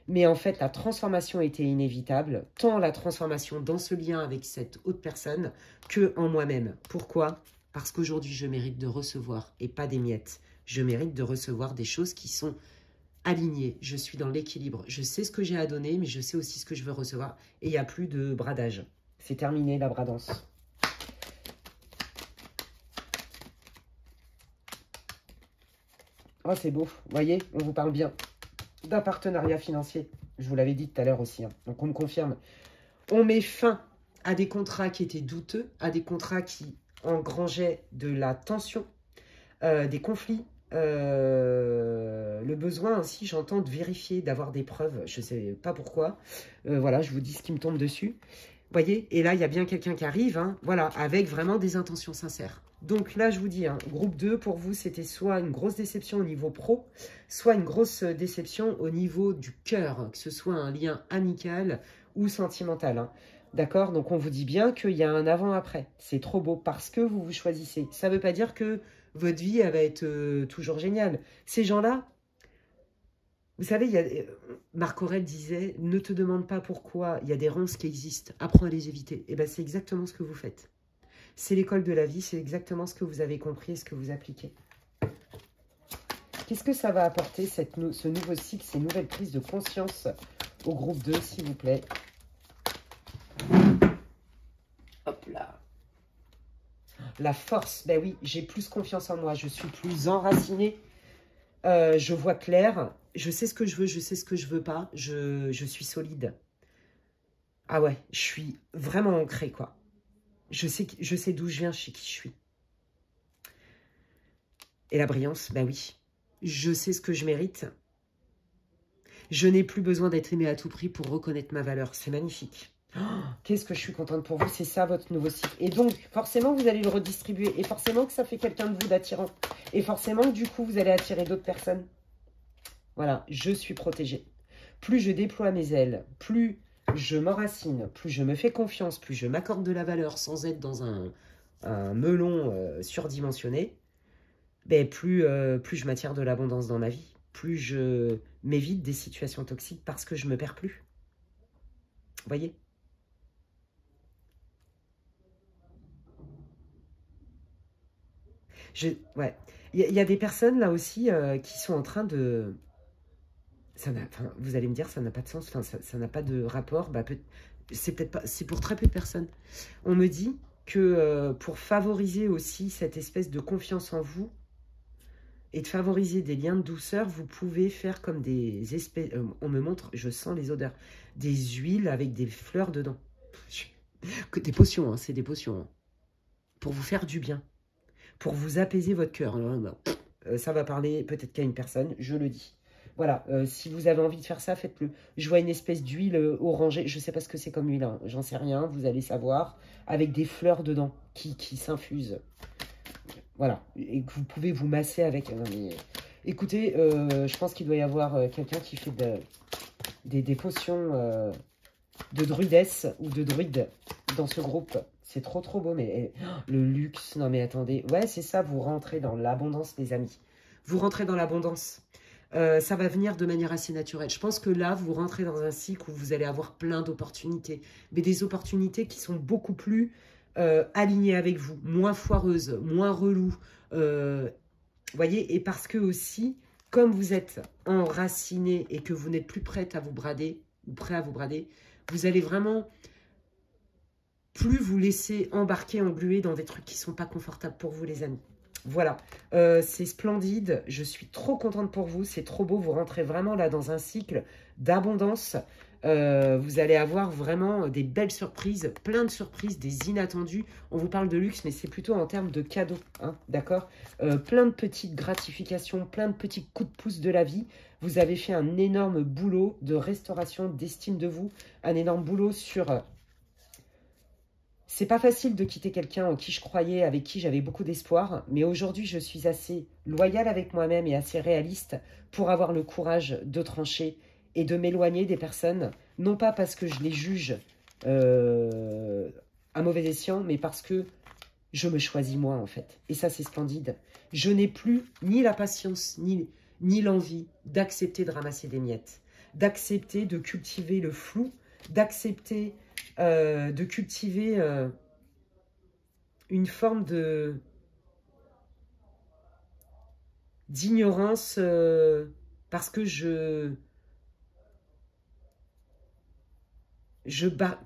mais en fait, la transformation était inévitable, tant la transformation dans ce lien avec cette autre personne que en moi-même. Pourquoi? Parce qu'aujourd'hui, je mérite de recevoir, et pas des miettes. Je mérite de recevoir des choses qui sont alignées. Je suis dans l'équilibre. Je sais ce que j'ai à donner, mais je sais aussi ce que je veux recevoir. Et il n'y a plus de bradage. C'est terminé, la bradance. Oh, c'est beau. Vous voyez, on vous parle bien d'un partenariat financier. Je vous l'avais dit tout à l'heure aussi. Hein. Donc, on me confirme. On met fin à des contrats qui étaient douteux, à des contrats qui engrangeaient de la tension, des conflits, le besoin aussi, j'entends, de vérifier, d'avoir des preuves. Je ne sais pas pourquoi. Voilà, je vous dis ce qui me tombe dessus. Vous voyez, et là, il y a bien quelqu'un qui arrive, hein, voilà, avec vraiment des intentions sincères. Donc là, je vous dis, hein, groupe 2, pour vous, c'était soit une grosse déception au niveau pro, soit une grosse déception au niveau du cœur, que ce soit un lien amical ou sentimental. Hein. D'accord? Donc on vous dit bien qu'il y a un avant-après. C'est trop beau parce que vous vous choisissez. Ça ne veut pas dire que votre vie, elle va être toujours géniale. Ces gens-là, vous savez, Marc Aurèle disait « Ne te demande pas pourquoi, il y a des ronces qui existent, apprends à les éviter. » Et bien, c'est exactement ce que vous faites. C'est l'école de la vie, c'est exactement ce que vous avez compris et ce que vous appliquez. Qu'est-ce que ça va apporter, ce nouveau cycle, ces nouvelles prises de conscience au groupe 2, s'il vous plaît? Hop là. La force, ben oui, j'ai plus confiance en moi, je suis plus enracinée. Je vois clair, je sais ce que je veux, je sais ce que je veux pas, je suis solide. Ah ouais, je suis vraiment ancrée, quoi. Je sais d'où je viens, je sais qui je suis. Et la brillance, bah oui, je sais ce que je mérite. Je n'ai plus besoin d'être aimée à tout prix pour reconnaître ma valeur, c'est magnifique. Oh, qu'est-ce que je suis contente pour vous, c'est ça votre nouveau cycle. Et donc, forcément, vous allez le redistribuer. Et forcément que ça fait quelqu'un de vous d'attirant. Et forcément que du coup, vous allez attirer d'autres personnes. Voilà, je suis protégée. Plus je déploie mes ailes, plus je m'enracine, plus je me fais confiance, plus je m'accorde de la valeur sans être dans un melon surdimensionné, ben plus je m'attire de l'abondance dans ma vie. Plus je m'évite des situations toxiques parce que je ne me perds plus. Vous voyez ? Ouais. Il y a des personnes là aussi qui sont en train de... vous allez me dire, ça n'a pas de sens, ça n'a pas de rapport. Bah, c'est peut-être pas, c'est pour très peu de personnes. On me dit que pour favoriser aussi cette espèce de confiance en vous, et de favoriser des liens de douceur, vous pouvez faire comme des espèces... on me montre, je sens les odeurs. Des huiles avec des fleurs dedans. Des potions, hein, c'est des potions. Hein. Pour vous faire du bien. Pour vous apaiser votre cœur. Ça va parler peut-être qu'à une personne, je le dis. Voilà, si vous avez envie de faire ça, faites-le. Je vois une espèce d'huile orangée, je ne sais pas ce que c'est comme huile, hein, j'en sais rien, vous allez savoir, avec des fleurs dedans qui s'infusent. Voilà, et que vous pouvez vous masser avec. Non, mais, écoutez, je pense qu'il doit y avoir quelqu'un qui fait des potions de druidesse ou de druide dans ce groupe. C'est trop trop beau, mais le luxe, non mais attendez. Ouais, c'est ça, vous rentrez dans l'abondance, les amis. Vous rentrez dans l'abondance. Ça va venir de manière assez naturelle. Je pense que là, vous rentrez dans un cycle où vous allez avoir plein d'opportunités. Mais des opportunités qui sont beaucoup plus alignées avec vous, moins foireuses, moins reloues. Voyez, et parce que aussi, comme vous êtes enraciné et que vous n'êtes plus prête à vous brader, ou prêt à vous brader, vous allez vraiment plus vous laisser embarquer, engluer dans des trucs qui ne sont pas confortables pour vous, les amis. Voilà, c'est splendide, je suis trop contente pour vous, c'est trop beau, vous rentrez vraiment là dans un cycle d'abondance. Vous allez avoir vraiment des belles surprises, plein de surprises, des inattendus. On vous parle de luxe, mais c'est plutôt en termes de cadeaux, hein, d'accord. Plein de petites gratifications, plein de petits coups de pouce de la vie. Vous avez fait un énorme boulot de restauration, d'estime de vous, un énorme boulot sur... C'est pas facile de quitter quelqu'un en qui je croyais, avec qui j'avais beaucoup d'espoir, mais aujourd'hui, je suis assez loyale avec moi-même et assez réaliste pour avoir le courage de trancher et de m'éloigner des personnes, non pas parce que je les juge à mauvais escient, mais parce que je me choisis moi, en fait. Et ça, c'est splendide. Je n'ai plus ni la patience, ni l'envie d'accepter de ramasser des miettes, d'accepter de cultiver le flou, d'accepter... de cultiver une forme d'ignorance parce que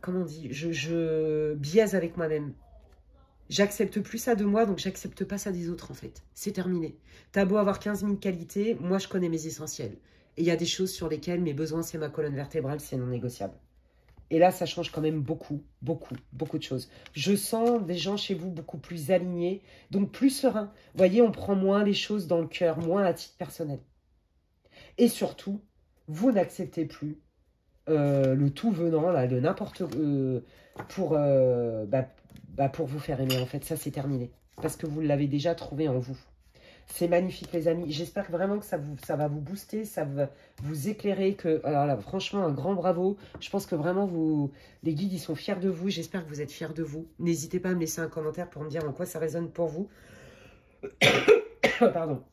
comment on dit, je biaise avec moi-même. J'accepte plus ça de moi, donc j'accepte pas ça des autres en fait. C'est terminé. T'as beau avoir 15 000 qualités, moi je connais mes essentiels. Et il y a des choses sur lesquelles mes besoins, c'est ma colonne vertébrale, c'est non négociable. Et là, ça change quand même beaucoup, beaucoup, beaucoup de choses. Je sens des gens chez vous beaucoup plus alignés, donc plus sereins. Vous voyez, on prend moins les choses dans le cœur, moins à titre personnel. Et surtout, vous n'acceptez plus le tout venant, là, de n'importe... pour vous faire aimer, en fait. Ça, c'est terminé. Parce que vous l'avez déjà trouvé en vous. C'est magnifique, les amis. J'espère vraiment que ça va vous booster, ça va vous éclairer. Alors là, franchement, un grand bravo. Je pense que vraiment, les guides, ils sont fiers de vous. J'espère que vous êtes fiers de vous. N'hésitez pas à me laisser un commentaire pour me dire en quoi ça résonne pour vous. Pardon.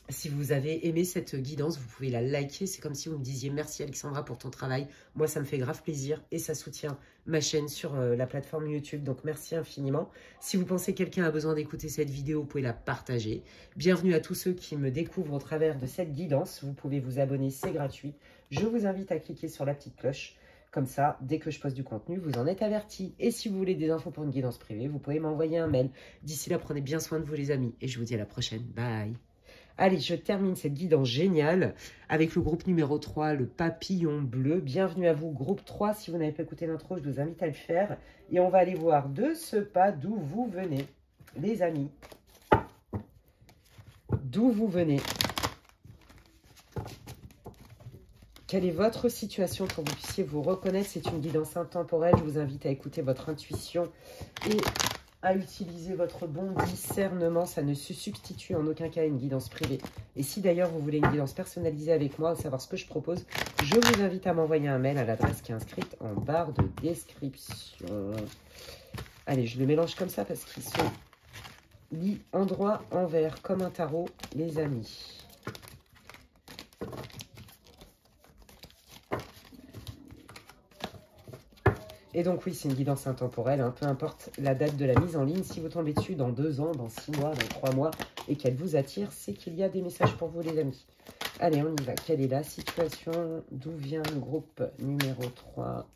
Si vous avez aimé cette guidance, vous pouvez la liker. C'est comme si vous me disiez merci Alexandra pour ton travail. Moi, ça me fait grave plaisir et ça soutient ma chaîne sur la plateforme YouTube. Donc, merci infiniment. Si vous pensez que quelqu'un a besoin d'écouter cette vidéo, vous pouvez la partager. Bienvenue à tous ceux qui me découvrent au travers de cette guidance. Vous pouvez vous abonner, c'est gratuit. Je vous invite à cliquer sur la petite cloche. Comme ça, dès que je poste du contenu, vous en êtes avertis. Et si vous voulez des infos pour une guidance privée, vous pouvez m'envoyer un mail. D'ici là, prenez bien soin de vous les amis. Et je vous dis à la prochaine. Bye. Allez, je termine cette guidance géniale avec le groupe numéro 3, le papillon bleu. Bienvenue à vous, groupe 3. Si vous n'avez pas écouté l'intro, je vous invite à le faire. Et on va aller voir de ce pas d'où vous venez, les amis. D'où vous venez. Quelle est votre situation pour que vous puissiez vous reconnaître? C'est une guidance intemporelle. Je vous invite à écouter votre intuition et à utiliser votre bon discernement. Ça ne se substitue en aucun cas à une guidance privée. Et si d'ailleurs vous voulez une guidance personnalisée avec moi, à savoir ce que je propose, je vous invite à m'envoyer un mail à l'adresse qui est inscrite en barre de description. Allez, je le mélange comme ça parce qu'il se lit endroit envers comme un tarot, les amis. Et donc oui, c'est une guidance intemporelle, hein, peu importe la date de la mise en ligne. Si vous tombez dessus dans 2 ans, dans 6 mois, dans 3 mois, et qu'elle vous attire, c'est qu'il y a des messages pour vous, les amis. Allez, on y va. Quelle est la situation? D'où vient le groupe numéro 3?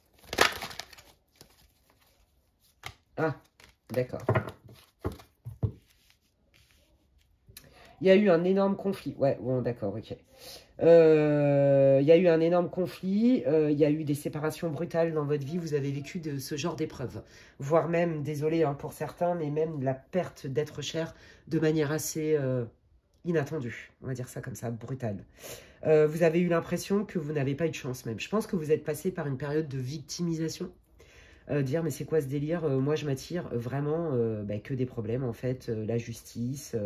Ah, d'accord. Il y a eu un énorme conflit. Ouais, bon, d'accord, ok. Il y a eu un énorme conflit, il y a eu des séparations brutales dans votre vie, vous avez vécu de ce genre d'épreuves. Voire même, désolé hein, pour certains, mais même la perte d'être cher de manière assez inattendue. On va dire ça comme ça, brutale. Vous avez eu l'impression que vous n'avez pas eu de chance même. Je pense que vous êtes passé par une période de victimisation. Dire mais c'est quoi ce délire, moi je m'attire vraiment que des problèmes en fait, la justice.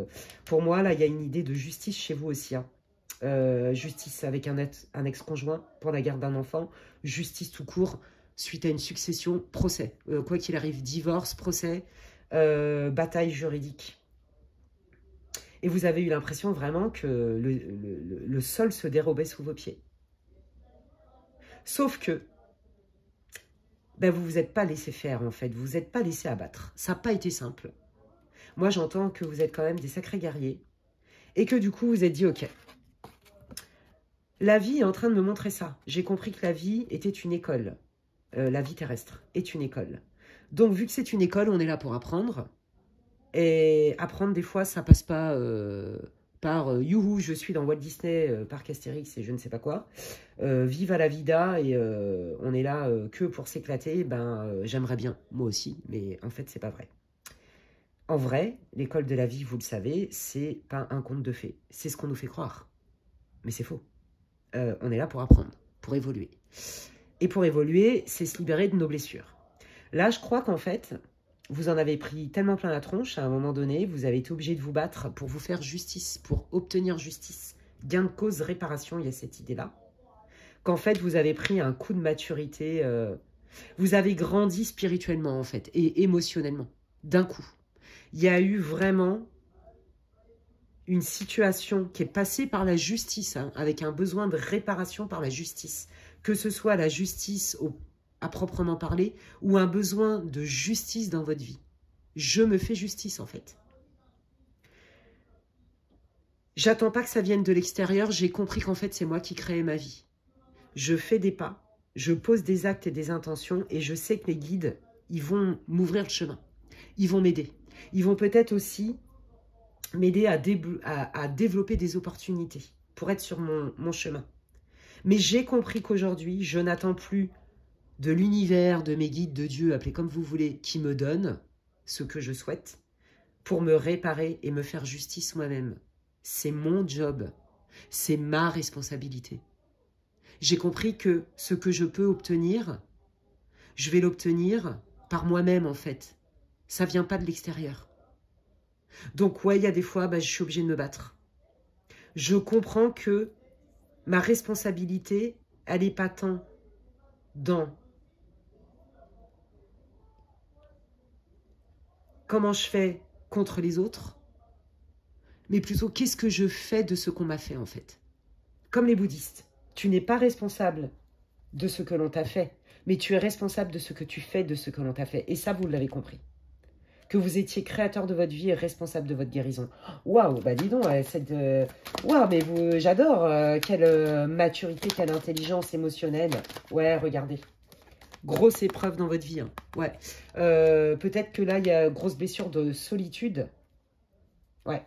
Pour moi là il y a une idée de justice chez vous aussi. Hein. Justice avec un ex-conjoint pour la garde d'un enfant, justice tout court suite à une succession, procès. Quoi qu'il arrive, divorce, procès, bataille juridique. Et vous avez eu l'impression vraiment que le sol se dérobait sous vos pieds. Sauf que ben vous vous êtes pas laissé faire en fait, vous vous êtes pas laissé abattre. Ça n'a pas été simple. Moi j'entends que vous êtes quand même des sacrés guerriers et que du coup vous êtes dit ok, la vie est en train de me montrer ça. J'ai compris que la vie était une école. La vie terrestre est une école. Donc vu que c'est une école, on est là pour apprendre. Et apprendre des fois ça passe pas par youhou, je suis dans Walt Disney, Parc Astérix et je ne sais pas quoi. Viva la vida et on est là que pour s'éclater. J'aimerais bien, moi aussi, mais en fait, c'est pas vrai. En vrai, l'école de la vie, vous le savez, c'est pas un conte de fées. C'est ce qu'on nous fait croire. Mais c'est faux. On est là pour apprendre, pour évoluer. Et pour évoluer, c'est se libérer de nos blessures. Là, je crois qu'en fait, vous en avez pris tellement plein la tronche, à un moment donné, vous avez été obligé de vous battre pour vous faire justice, pour obtenir justice. Gain de cause, réparation, il y a cette idée-là. Qu'en fait, vous avez pris un coup de maturité, vous avez grandi spirituellement, en fait, et émotionnellement, d'un coup. Il y a eu vraiment une situation qui est passée par la justice, hein, avec un besoin de réparation par la justice. Que ce soit la justice à proprement parler, ou un besoin de justice dans votre vie. Je me fais justice, en fait. J'attends pas que ça vienne de l'extérieur, j'ai compris qu'en fait, c'est moi qui crée ma vie. Je fais des pas, je pose des actes et des intentions, et je sais que mes guides, ils vont m'ouvrir le chemin. Ils vont m'aider. Ils vont peut-être aussi m'aider à développer des opportunités pour être sur mon chemin. Mais j'ai compris qu'aujourd'hui, je n'attends plus de l'univers, de mes guides, de Dieu, appelez comme vous voulez, qui me donne ce que je souhaite pour me réparer et me faire justice moi-même. C'est mon job, c'est ma responsabilité. J'ai compris que ce que je peux obtenir, je vais l'obtenir par moi-même en fait. Ça ne vient pas de l'extérieur. Donc ouais, il y a des fois, je suis obligée de me battre. Je comprends que ma responsabilité, elle n'est pas tant dans comment je fais contre les autres, mais plutôt qu'est-ce que je fais de ce qu'on m'a fait en fait. Comme les bouddhistes, tu n'es pas responsable de ce que l'on t'a fait, mais tu es responsable de ce que tu fais de ce que l'on t'a fait. Et ça, vous l'avez compris. Que vous étiez créateur de votre vie et responsable de votre guérison. Waouh, dis donc, waouh, mais j'adore, quelle maturité, quelle intelligence émotionnelle. Ouais, regardez. Grosse épreuve dans votre vie. Hein. Ouais. Peut-être que là, il y a grosse blessure de solitude. Ouais.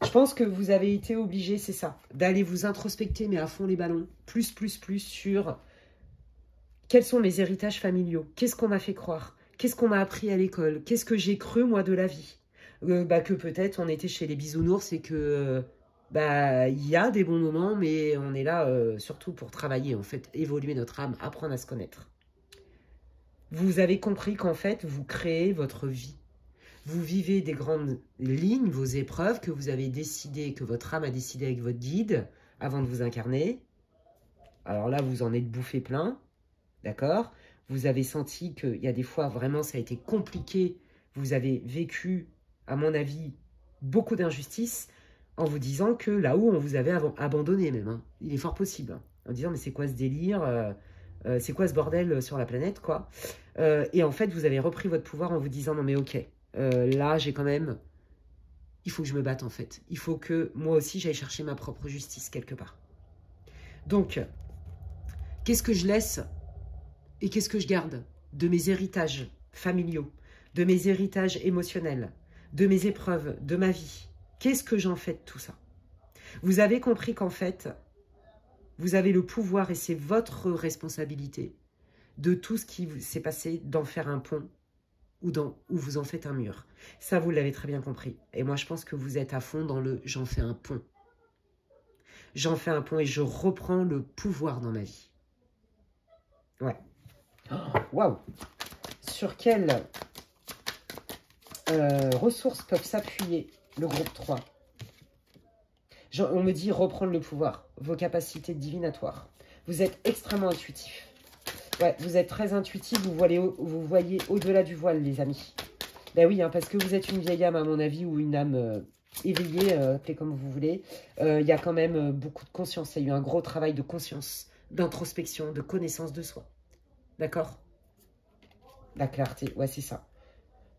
Je pense que vous avez été obligé, c'est ça, d'aller vous introspecter, mais à fond les ballons. Plus sur quels sont mes héritages familiaux. Qu'est-ce qu'on m'a fait croire? Qu'est-ce qu'on m'a appris à l'école? Qu'est-ce que j'ai cru, moi, de la vie? Que peut-être on était chez les bisounours et que il y a des bons moments, mais on est là surtout pour travailler, en fait, évoluer notre âme, apprendre à se connaître. Vous avez compris qu'en fait, vous créez votre vie. Vous vivez des grandes lignes, vos épreuves que vous avez décidé, que votre âme a décidé avec votre guide avant de vous incarner. Alors là, vous en êtes bouffé plein, d'accord? Vous avez senti qu'il y a des fois, vraiment, ça a été compliqué. Vous avez vécu, à mon avis, beaucoup d'injustices en vous disant que là-haut, on vous avait abandonné même. Hein. Il est fort possible. Hein, en disant, mais c'est quoi ce délire c'est quoi ce bordel sur la planète, quoi? Et en fait, vous avez repris votre pouvoir en vous disant, non mais ok, là, j'ai quand même... Il faut que je me batte, en fait. Il faut que, moi aussi, j'aille chercher ma propre justice, quelque part. Donc, qu'est-ce que je laisse et qu'est-ce que je garde de mes héritages familiaux, de mes héritages émotionnels, de mes épreuves, de ma vie? Qu'est-ce que j'en fais de tout ça? Vous avez compris qu'en fait, vous avez le pouvoir et c'est votre responsabilité de tout ce qui s'est passé, d'en faire un pont ou vous en faites un mur. Ça, vous l'avez très bien compris. Et moi, je pense que vous êtes à fond dans le « j'en fais un pont ». J'en fais un pont et je reprends le pouvoir dans ma vie. Ouais. Waouh! Sur quelles ressources peuvent s'appuyer le groupe 3? On me dit reprendre le pouvoir, vos capacités divinatoires. Vous êtes extrêmement intuitif. Ouais, vous êtes très intuitif, vous voyez au-delà du voile, les amis. Ben oui, hein, parce que vous êtes une vieille âme, à mon avis, ou une âme éveillée, appelez comme vous voulez. Il y a quand même beaucoup de conscience. Il y a eu un gros travail de conscience, d'introspection, de connaissance de soi. D'accord? La clarté, ouais, c'est ça.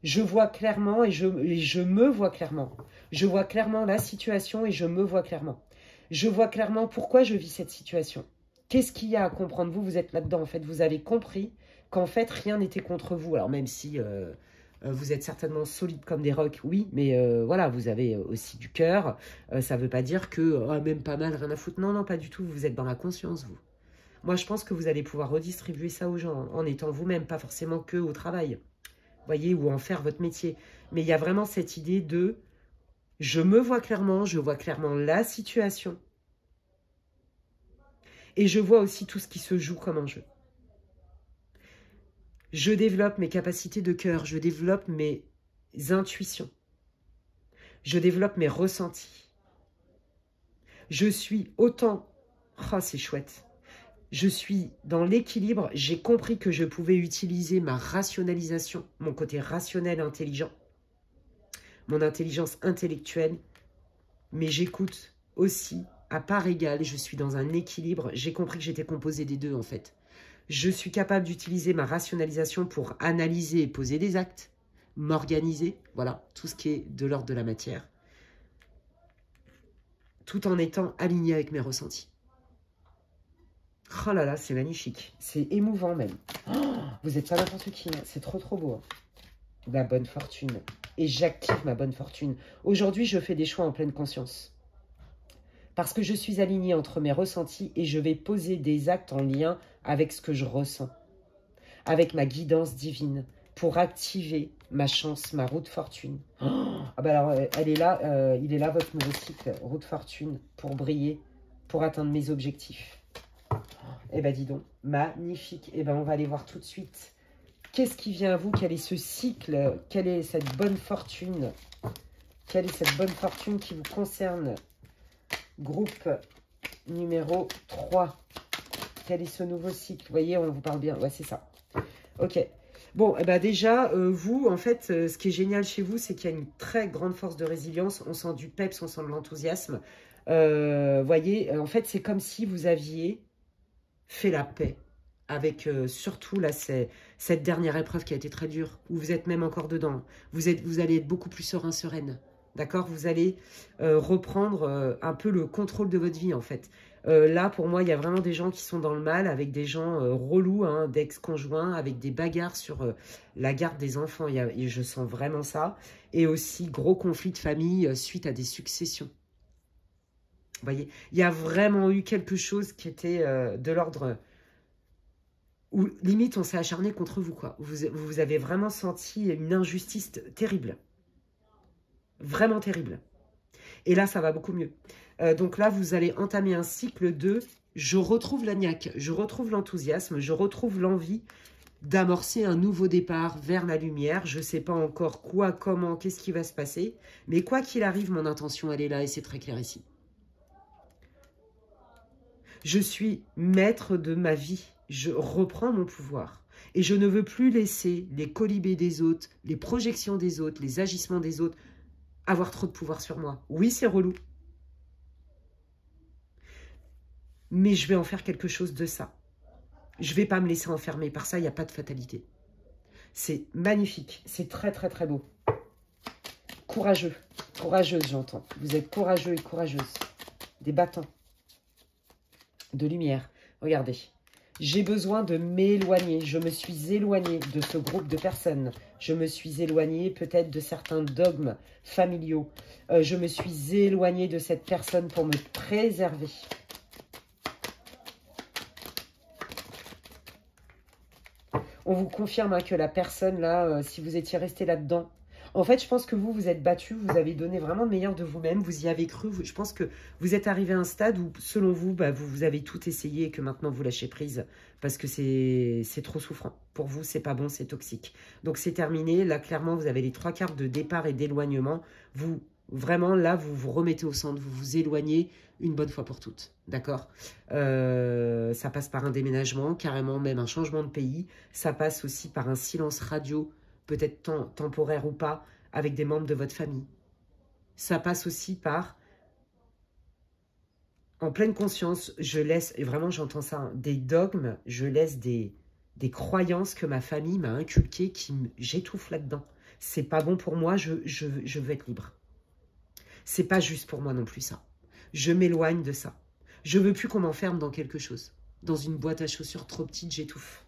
Je vois clairement et je me vois clairement. Je vois clairement la situation et je me vois clairement. Je vois clairement pourquoi je vis cette situation. Qu'est-ce qu'il y a à comprendre? Vous êtes là-dedans, en fait. Vous avez compris qu'en fait, rien n'était contre vous. Alors, même si vous êtes certainement solide comme des rocs, oui, mais voilà, vous avez aussi du cœur. Ça ne veut pas dire que, même pas mal, rien à foutre. Non, non, pas du tout. Vous êtes dans la conscience, vous. Moi, je pense que vous allez pouvoir redistribuer ça aux gens, en étant vous-même, pas forcément que au travail. Voyez, ou en faire votre métier. Mais il y a vraiment cette idée de je me vois clairement la situation. Et je vois aussi tout ce qui se joue comme un jeu. Je développe mes capacités de cœur, je développe mes intuitions. Je développe mes ressentis. Je suis autant... Oh, c'est chouette. Je suis dans l'équilibre. J'ai compris que je pouvais utiliser ma rationalisation, mon côté rationnel et intelligent, mon intelligence intellectuelle, mais j'écoute aussi à part égale. Je suis dans un équilibre. J'ai compris que j'étais composé des deux, en fait. Je suis capable d'utiliser ma rationalisation pour analyser et poser des actes, m'organiser, voilà, tout ce qui est de l'ordre de la matière, tout en étant aligné avec mes ressentis. Oh là là, c'est magnifique. C'est émouvant même. Oh, vous êtes pas n'importe qui. Hein. C'est trop trop beau. Hein. La bonne fortune. Et j'active ma bonne fortune. Aujourd'hui, je fais des choix en pleine conscience. Parce que je suis alignée entre mes ressentis et je vais poser des actes en lien avec ce que je ressens. Avec ma guidance divine. Pour activer ma chance, ma roue de fortune. Oh, ah bah alors, elle est là, il est là votre nouveau cycle, roue de fortune, pour briller, pour atteindre mes objectifs. Eh bien, dis donc, magnifique. Eh bien, on va aller voir tout de suite. Qu'est-ce qui vient à vous? Quel est ce cycle? Quelle est cette bonne fortune? Quelle est cette bonne fortune qui vous concerne? Groupe numéro 3. Quel est ce nouveau cycle? Vous voyez, on vous parle bien. Ouais, c'est ça. Ok. Bon, eh ben déjà, vous, en fait, ce qui est génial chez vous, c'est qu'il y a une très grande force de résilience. On sent du peps, on sent de l'enthousiasme. Voyez, en fait, c'est comme si vous aviez fait la paix avec surtout là, cette dernière épreuve qui a été très dure, où vous êtes même encore dedans. Vous allez être beaucoup plus serein, sereine. D'accord? Vous allez reprendre un peu le contrôle de votre vie, en fait. Là, pour moi, il y a vraiment des gens qui sont dans le mal, avec des gens relous, hein, d'ex-conjoints, avec des bagarres sur la garde des enfants. Et je sens vraiment ça. Et aussi, gros conflits de famille suite à des successions. Vous voyez, il y a vraiment eu quelque chose qui était de l'ordre où, limite, on s'est acharné contre vous, quoi. Vous avez vraiment senti une injustice terrible. Vraiment terrible. Et là, ça va beaucoup mieux. Donc là, vous allez entamer un cycle de « je retrouve la niaque, je retrouve l'enthousiasme, je retrouve l'envie d'amorcer un nouveau départ vers la lumière. Je ne sais pas encore quoi, comment, qu'est-ce qui va se passer. Mais quoi qu'il arrive, mon intention, elle est là et c'est très clair ici. Je suis maître de ma vie. Je reprends mon pouvoir. Et je ne veux plus laisser les colibés des autres, les projections des autres, les agissements des autres avoir trop de pouvoir sur moi. Oui, c'est relou. Mais je vais en faire quelque chose de ça. Je ne vais pas me laisser enfermer. Par ça, il n'y a pas de fatalité. C'est magnifique. C'est très, très, très beau. Courageux. Courageuse, j'entends. Vous êtes courageux et courageuse. Des battants. De lumière. Regardez. J'ai besoin de m'éloigner. Je me suis éloignée de ce groupe de personnes. Je me suis éloignée peut-être de certains dogmes familiaux. Je me suis éloignée de cette personne pour me préserver. On vous confirme hein, que la personne là, si vous étiez resté là-dedans, en fait, je pense que vous êtes battu, vous avez donné vraiment le meilleur de vous-même, vous y avez cru. Je pense que vous êtes arrivé à un stade où, selon vous, bah, vous avez tout essayé et que maintenant vous lâchez prise parce que c'est trop souffrant. Pour vous, c'est pas bon, c'est toxique. Donc, c'est terminé. Là, clairement, vous avez les 3 quarts de départ et d'éloignement. Vous, vraiment, là, vous vous remettez au centre, vous vous éloignez une bonne fois pour toutes. D'accord? Ça passe par un déménagement, carrément même un changement de pays. Ça passe aussi par un silence radio, peut-être temporaire ou pas, avec des membres de votre famille. Ça passe aussi par, en pleine conscience, je laisse, et vraiment j'entends ça, hein, des dogmes, je laisse des croyances que ma famille m'a inculquées, j'étouffe là-dedans. C'est pas bon pour moi, je veux être libre. C'est pas juste pour moi non plus ça. Je m'éloigne de ça. Je veux plus qu'on m'enferme dans quelque chose. Dans une boîte à chaussures trop petite, j'étouffe.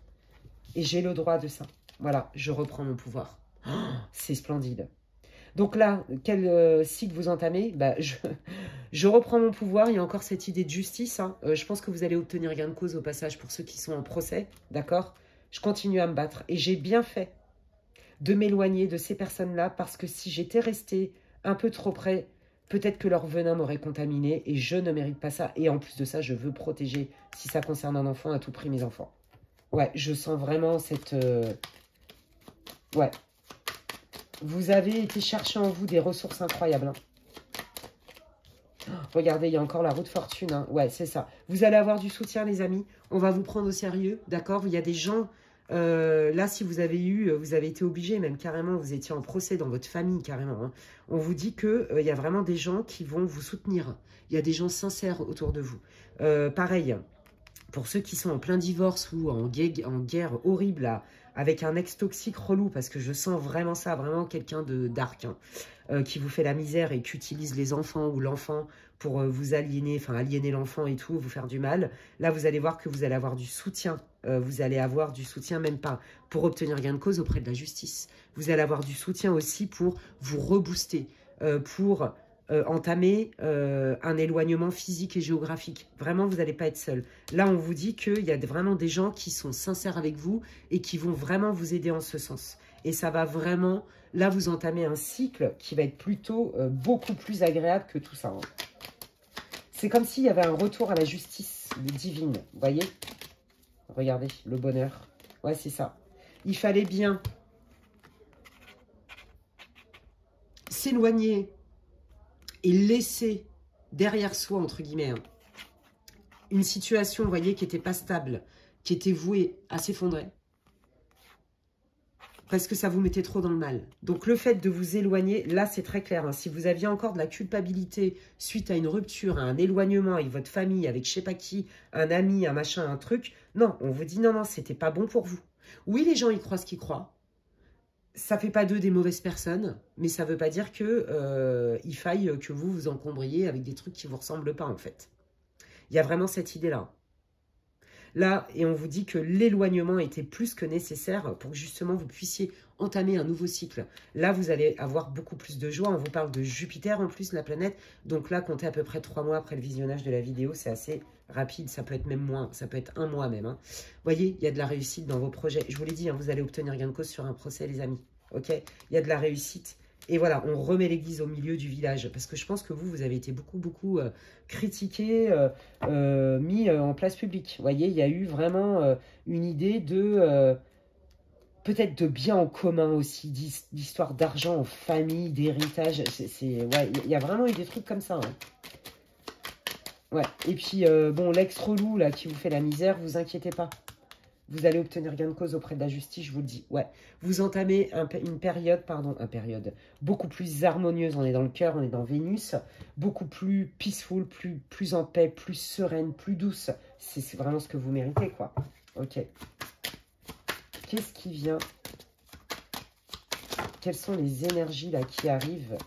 Et j'ai le droit de ça. Voilà, je reprends mon pouvoir. Oh, c'est splendide. Donc là, quel cycle vous entamez? Bah, je reprends mon pouvoir. Il y a encore cette idée de justice. Hein. Je pense que vous allez obtenir gain de cause au passage pour ceux qui sont en procès. D'accord? Je continue à me battre. Et j'ai bien fait de m'éloigner de ces personnes-là parce que si j'étais restée un peu trop près, peut-être que leur venin m'aurait contaminé et je ne mérite pas ça. Et en plus de ça, je veux protéger, si ça concerne un enfant, à tout prix mes enfants. Ouais, je sens vraiment cette... Ouais. Vous avez été chercher en vous des ressources incroyables. Hein. Oh, regardez, il y a encore la roue de fortune. Hein. Ouais, c'est ça. Vous allez avoir du soutien, les amis. On va vous prendre au sérieux, d'accord? Il y a des gens... là, si vous avez été obligé, même carrément, vous étiez en procès dans votre famille, carrément. Hein. On vous dit qu'il y a vraiment des gens qui vont vous soutenir. Il y a des gens sincères autour de vous. Pareil, pour ceux qui sont en plein divorce ou en guerre horrible, là, avec un ex toxique relou, parce que je sens vraiment ça, vraiment quelqu'un de dark, hein, qui vous fait la misère et qui utilise les enfants ou l'enfant pour vous aliéner, enfin aliéner l'enfant et tout, vous faire du mal. Là, vous allez voir que vous allez avoir du soutien. Vous allez avoir du soutien, même pas pour obtenir gain de cause auprès de la justice. Vous allez avoir du soutien aussi pour vous rebooster, pour entamer un éloignement physique et géographique. Vraiment, vous n'allez pas être seul. Là, on vous dit qu'il y a vraiment des gens qui sont sincères avec vous et qui vont vraiment vous aider en ce sens. Et ça va vraiment, là, vous entamez un cycle qui va être plutôt beaucoup plus agréable que tout ça. Hein. C'est comme s'il y avait un retour à la justice divine, vous voyez? Regardez, le bonheur. Ouais, c'est ça. Il fallait bien s'éloigner et laisser derrière soi, entre guillemets, hein, une situation, vous voyez, qui n'était pas stable, qui était vouée à s'effondrer. Parce que ça vous mettait trop dans le mal. Donc, le fait de vous éloigner, là, c'est très clair. Hein, si vous aviez encore de la culpabilité suite à une rupture, à un éloignement avec votre famille, avec je sais pas qui, un ami, un machin, un truc, non, on vous dit non, non, c'était pas bon pour vous. Oui, les gens y croient ce qu'ils croient. Ça fait pas d'eux des mauvaises personnes, mais ça veut pas dire que il faille que vous vous encombriez avec des trucs qui vous ressemblent pas, en fait. Il y a vraiment cette idée-là. Là, et on vous dit que l'éloignement était plus que nécessaire pour que justement vous puissiez entamer un nouveau cycle. Là, vous allez avoir beaucoup plus de joie. On vous parle de Jupiter en plus, la planète. Donc là, comptez à peu près 3 mois après le visionnage de la vidéo. C'est assez rapide, ça peut être même moins, ça peut être 1 mois même. Hein. Vous voyez, il y a de la réussite dans vos projets. Je vous l'ai dit, hein, vous allez obtenir gain de cause sur un procès, les amis. Ok, il y a de la réussite. Et voilà, on remet l'église au milieu du village. Parce que je pense que vous avez été beaucoup critiqué, mis en place publique. Vous voyez, il y a eu vraiment une idée de... peut-être de bien en commun aussi, d'histoire d'argent en famille, d'héritage. Ouais, il y a vraiment eu des trucs comme ça. Hein. Ouais, et puis, bon, l'ex-relou, là, qui vous fait la misère, vous inquiétez pas. Vous allez obtenir gain de cause auprès de la justice, je vous le dis. Ouais, vous entamez une période, beaucoup plus harmonieuse. On est dans le cœur, on est dans Vénus. Beaucoup plus peaceful, plus en paix, plus sereine, plus douce. C'est vraiment ce que vous méritez, quoi. Ok. Qu'est-ce qui vient? Quelles sont les énergies, là, qui arrivent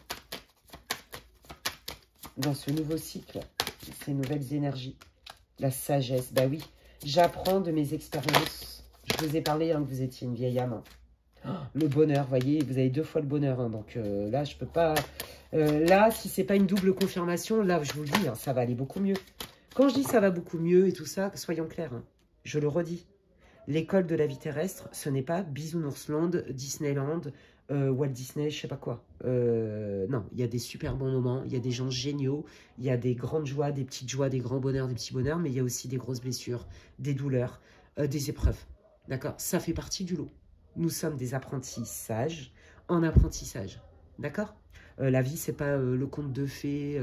dans ce nouveau cycle? Ces nouvelles énergies. La sagesse, bah oui. J'apprends de mes expériences. Je vous ai parlé hein, que vous étiez une vieille âme. Oh, le bonheur, vous voyez, vous avez 2 fois le bonheur. Hein, donc là, je peux pas... là, si c'est pas une double confirmation, là, je vous le dis, hein, ça va aller beaucoup mieux. Quand je dis ça va beaucoup mieux et tout ça, soyons clairs, hein, je le redis. L'école de la vie terrestre, ce n'est pas Bisounoursland, Disneyland, Walt Disney, je sais pas quoi. Non, il y a des super bons moments, il y a des gens géniaux, il y a des grandes joies, des petites joies, des grands bonheurs, des petits bonheurs, mais il y a aussi des grosses blessures, des douleurs, des épreuves. D'accord? Ça fait partie du lot. Nous sommes des apprentis sages en apprentissage. D'accord? La vie, c'est pas le conte de fées...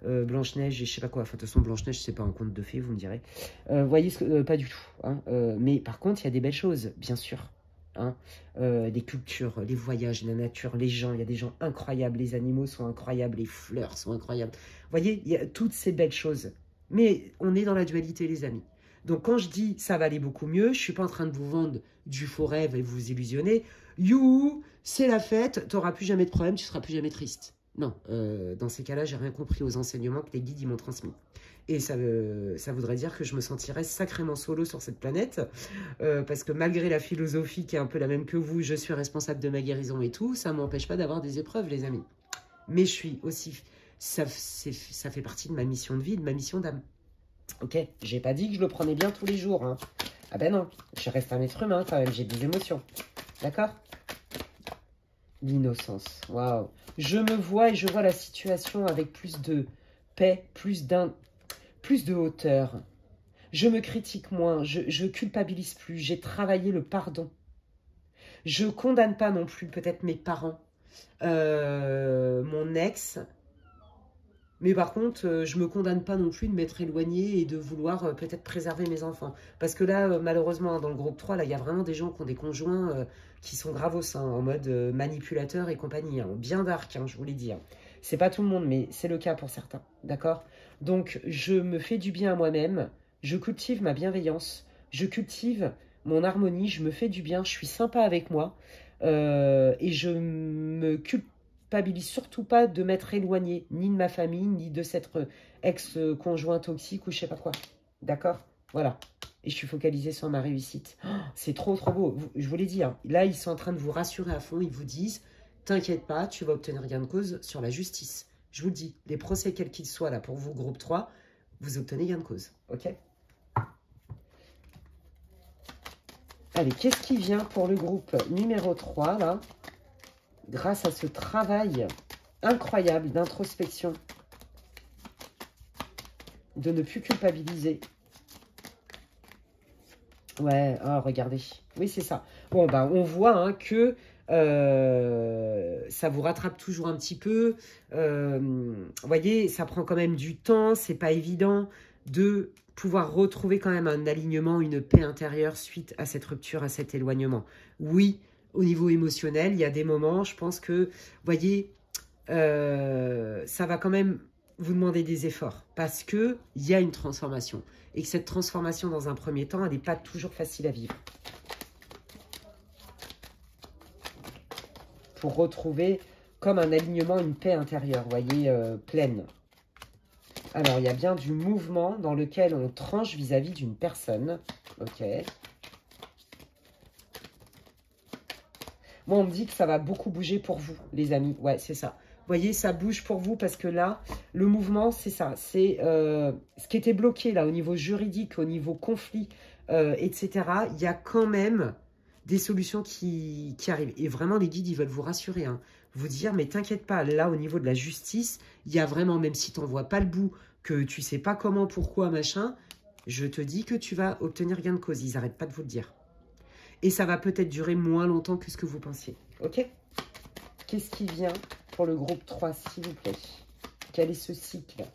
Blanche-Neige et je sais pas quoi. Enfin, de toute façon, Blanche-Neige, c'est pas un conte de fées, vous me direz. Vous voyez, pas du tout. Hein. Mais par contre, il y a des belles choses, bien sûr. Hein. Les cultures, les voyages, la nature, les gens. Il y a des gens incroyables. Les animaux sont incroyables. Les fleurs sont incroyables. Vous voyez, il y a toutes ces belles choses. Mais on est dans la dualité, les amis. Donc, quand je dis ça va aller beaucoup mieux, je suis pas en train de vous vendre du faux rêve et vous illusionner. You, c'est la fête, tu n'auras plus jamais de problème, tu seras plus jamais triste. Non, dans ces cas-là, j'ai rien compris aux enseignements que les guides m'ont transmis. Et ça voudrait dire que je me sentirais sacrément solo sur cette planète, parce que malgré la philosophie qui est un peu la même que vous, je suis responsable de ma guérison et tout, ça ne m'empêche pas d'avoir des épreuves, les amis. Mais je suis aussi... Ça fait partie de ma mission de vie, de ma mission d'âme. Ok, j'ai pas dit que je le prenais bien tous les jours. Hein. Ah ben non, je reste un être humain quand même, j'ai des émotions. D'accord? L'innocence, waouh. Je me vois et je vois la situation avec plus de paix, plus de hauteur. Je me critique moins, je culpabilise plus, j'ai travaillé le pardon. Je condamne pas non plus peut-être mes parents, mon ex. Mais par contre, je me condamne pas non plus de m'être éloignée et de vouloir peut-être préserver mes enfants. Parce que là, malheureusement, dans le groupe 3, là, il y a vraiment des gens qui ont des conjoints qui sont gravos, hein, en mode manipulateur et compagnie. Hein, bien dark, hein, je vous l'ai dit. Hein. C'est pas tout le monde, mais c'est le cas pour certains. D'accord? Donc, je me fais du bien à moi-même. Je cultive ma bienveillance. Je cultive mon harmonie. Je me fais du bien. Je suis sympa avec moi. Et je me culpabilise surtout pas de m'être éloignée, ni de ma famille, ni de cette ex-conjoint toxique ou je sais pas quoi. D'accord? Voilà. Et je suis focalisée sur ma réussite. Oh, c'est trop, trop beau. Je vous l'ai dit, hein. Là, ils sont en train de vous rassurer à fond. Ils vous disent, t'inquiète pas, tu vas obtenir gain de cause sur la justice. Je vous le dis, les procès, quels qu'ils soient, là, pour vous, groupe 3, vous obtenez gain de cause. Ok? Allez, qu'est-ce qui vient pour le groupe numéro 3, là? Grâce à ce travail incroyable d'introspection, de ne plus culpabiliser. Ouais, oh, regardez. Oui, c'est ça. Bon, ben, on voit hein, que ça vous rattrape toujours un petit peu. Vous voyez, ça prend quand même du temps. C'est pas évident de pouvoir retrouver quand même un alignement, une paix intérieure suite à cette rupture, à cet éloignement. Oui, au niveau émotionnel, il y a des moments, je pense que, vous voyez, ça va quand même vous demander des efforts parce qu'il y a une transformation. Et que cette transformation, dans un premier temps, elle n'est pas toujours facile à vivre. Pour retrouver comme un alignement, une paix intérieure, vous voyez, pleine. Alors, il y a bien du mouvement dans lequel on tranche vis-à-vis d'une personne. Ok. Moi, on me dit que ça va beaucoup bouger pour vous, les amis. Ouais, c'est ça. Vous voyez, ça bouge pour vous parce que là, le mouvement, c'est ça. C'est ce qui était bloqué là au niveau juridique, au niveau conflit, etc. Il y a quand même des solutions qui arrivent. Et vraiment, les guides, ils veulent vous rassurer. Hein. Vous dire, mais t'inquiète pas, là, au niveau de la justice, il y a vraiment, même si tu n'en vois pas le bout, que tu sais pas comment, pourquoi, machin, je te dis que tu vas obtenir gain de cause. Ils n'arrêtent pas de vous le dire. Et ça va peut-être durer moins longtemps que ce que vous pensiez. Ok? Qu'est-ce qui vient pour le groupe 3, s'il vous plaît? Quel est ce cycle?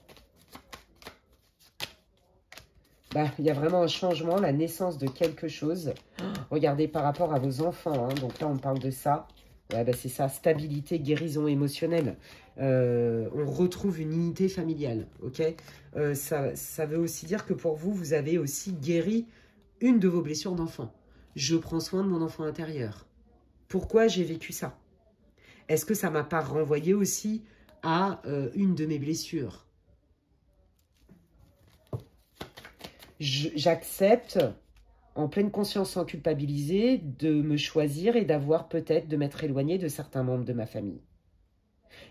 Bah, il y a vraiment un changement, la naissance de quelque chose. Regardez par rapport à vos enfants. Hein, donc là, on parle de ça. Ouais, bah, c'est ça, stabilité, guérison émotionnelle. On retrouve une unité familiale. Ok, ça veut aussi dire que pour vous, vous avez aussi guéri une de vos blessures d'enfant. Je prends soin de mon enfant intérieur. Pourquoi j'ai vécu ça? Est-ce que ça ne m'a pas renvoyé aussi à une de mes blessures? J'accepte, en pleine conscience, sans culpabiliser, de me choisir et d'avoir peut-être de m'être éloignée de certains membres de ma famille.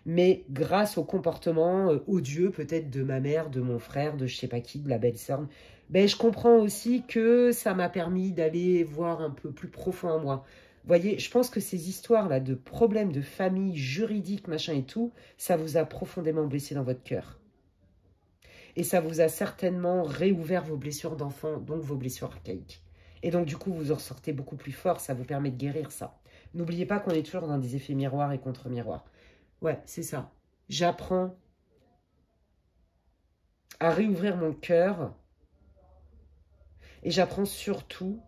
Mais grâce au comportement odieux peut-être de ma mère, de mon frère, de je sais pas qui, de la belle-sœur, ben, je comprends aussi que ça m'a permis d'aller voir un peu plus profond en moi. Vous voyez, je pense que ces histoires-là de problèmes de famille, juridiques, machin et tout, ça vous a profondément blessé dans votre cœur. Et ça vous a certainement réouvert vos blessures d'enfant, donc vos blessures archaïques. Et donc du coup, vous en ressortez beaucoup plus fort, ça vous permet de guérir ça. N'oubliez pas qu'on est toujours dans des effets miroirs et contre-miroirs. Ouais, c'est ça. J'apprends à réouvrir mon cœur et j'apprends surtout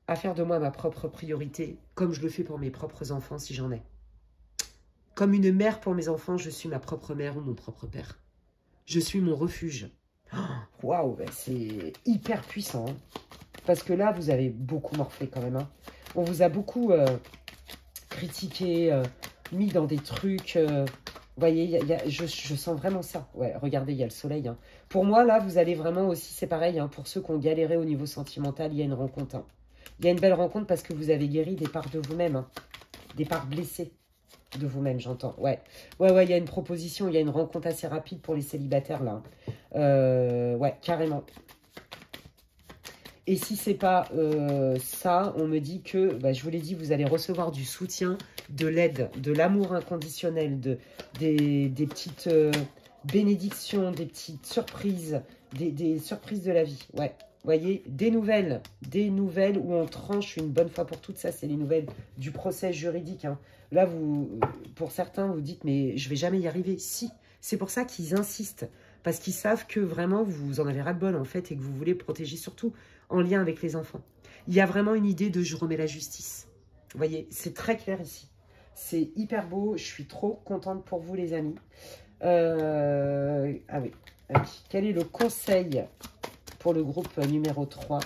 à faire de moi ma propre priorité, comme je le fais pour mes propres enfants si j'en ai. Comme une mère pour mes enfants, je suis ma propre mère ou mon propre père. Je suis mon refuge. Waouh, wow, c'est hyper puissant. Hein. Parce que là, vous avez beaucoup morflé quand même. Hein. On vous a beaucoup critiqué, mis dans des trucs... vous voyez, je sens vraiment ça. Ouais, regardez, il y a le soleil. Hein. Pour moi, là, vous allez vraiment aussi, c'est pareil, hein, pour ceux qui ont galéré au niveau sentimental, il y a une rencontre. Hein. Il y a une belle rencontre parce que vous avez guéri des parts de vous-même. Hein. Des parts blessées de vous-même, j'entends. Ouais, il y a une proposition, il y a une rencontre assez rapide pour les célibataires, là. Ouais, carrément. Et si c'est pas ça, on me dit que, bah, je vous l'ai dit, vous allez recevoir du soutien, de l'aide, de l'amour inconditionnel, des petites bénédictions, des petites surprises, des surprises de la vie. Ouais, vous voyez, des nouvelles où on tranche une bonne fois pour toutes. Ça, c'est les nouvelles du procès juridique. Hein. Là, vous, pour certains, vous dites, mais je vais jamais y arriver. Si, c'est pour ça qu'ils insistent. Parce qu'ils savent que vraiment, vous en avez ras-le-bol, en fait, et que vous voulez protéger surtout en lien avec les enfants. Il y a vraiment une idée de « je remets la justice ». Vous voyez, c'est très clair ici. C'est hyper beau. Je suis trop contente pour vous, les amis. Ah oui. Quel est le conseil pour le groupe numéro 3?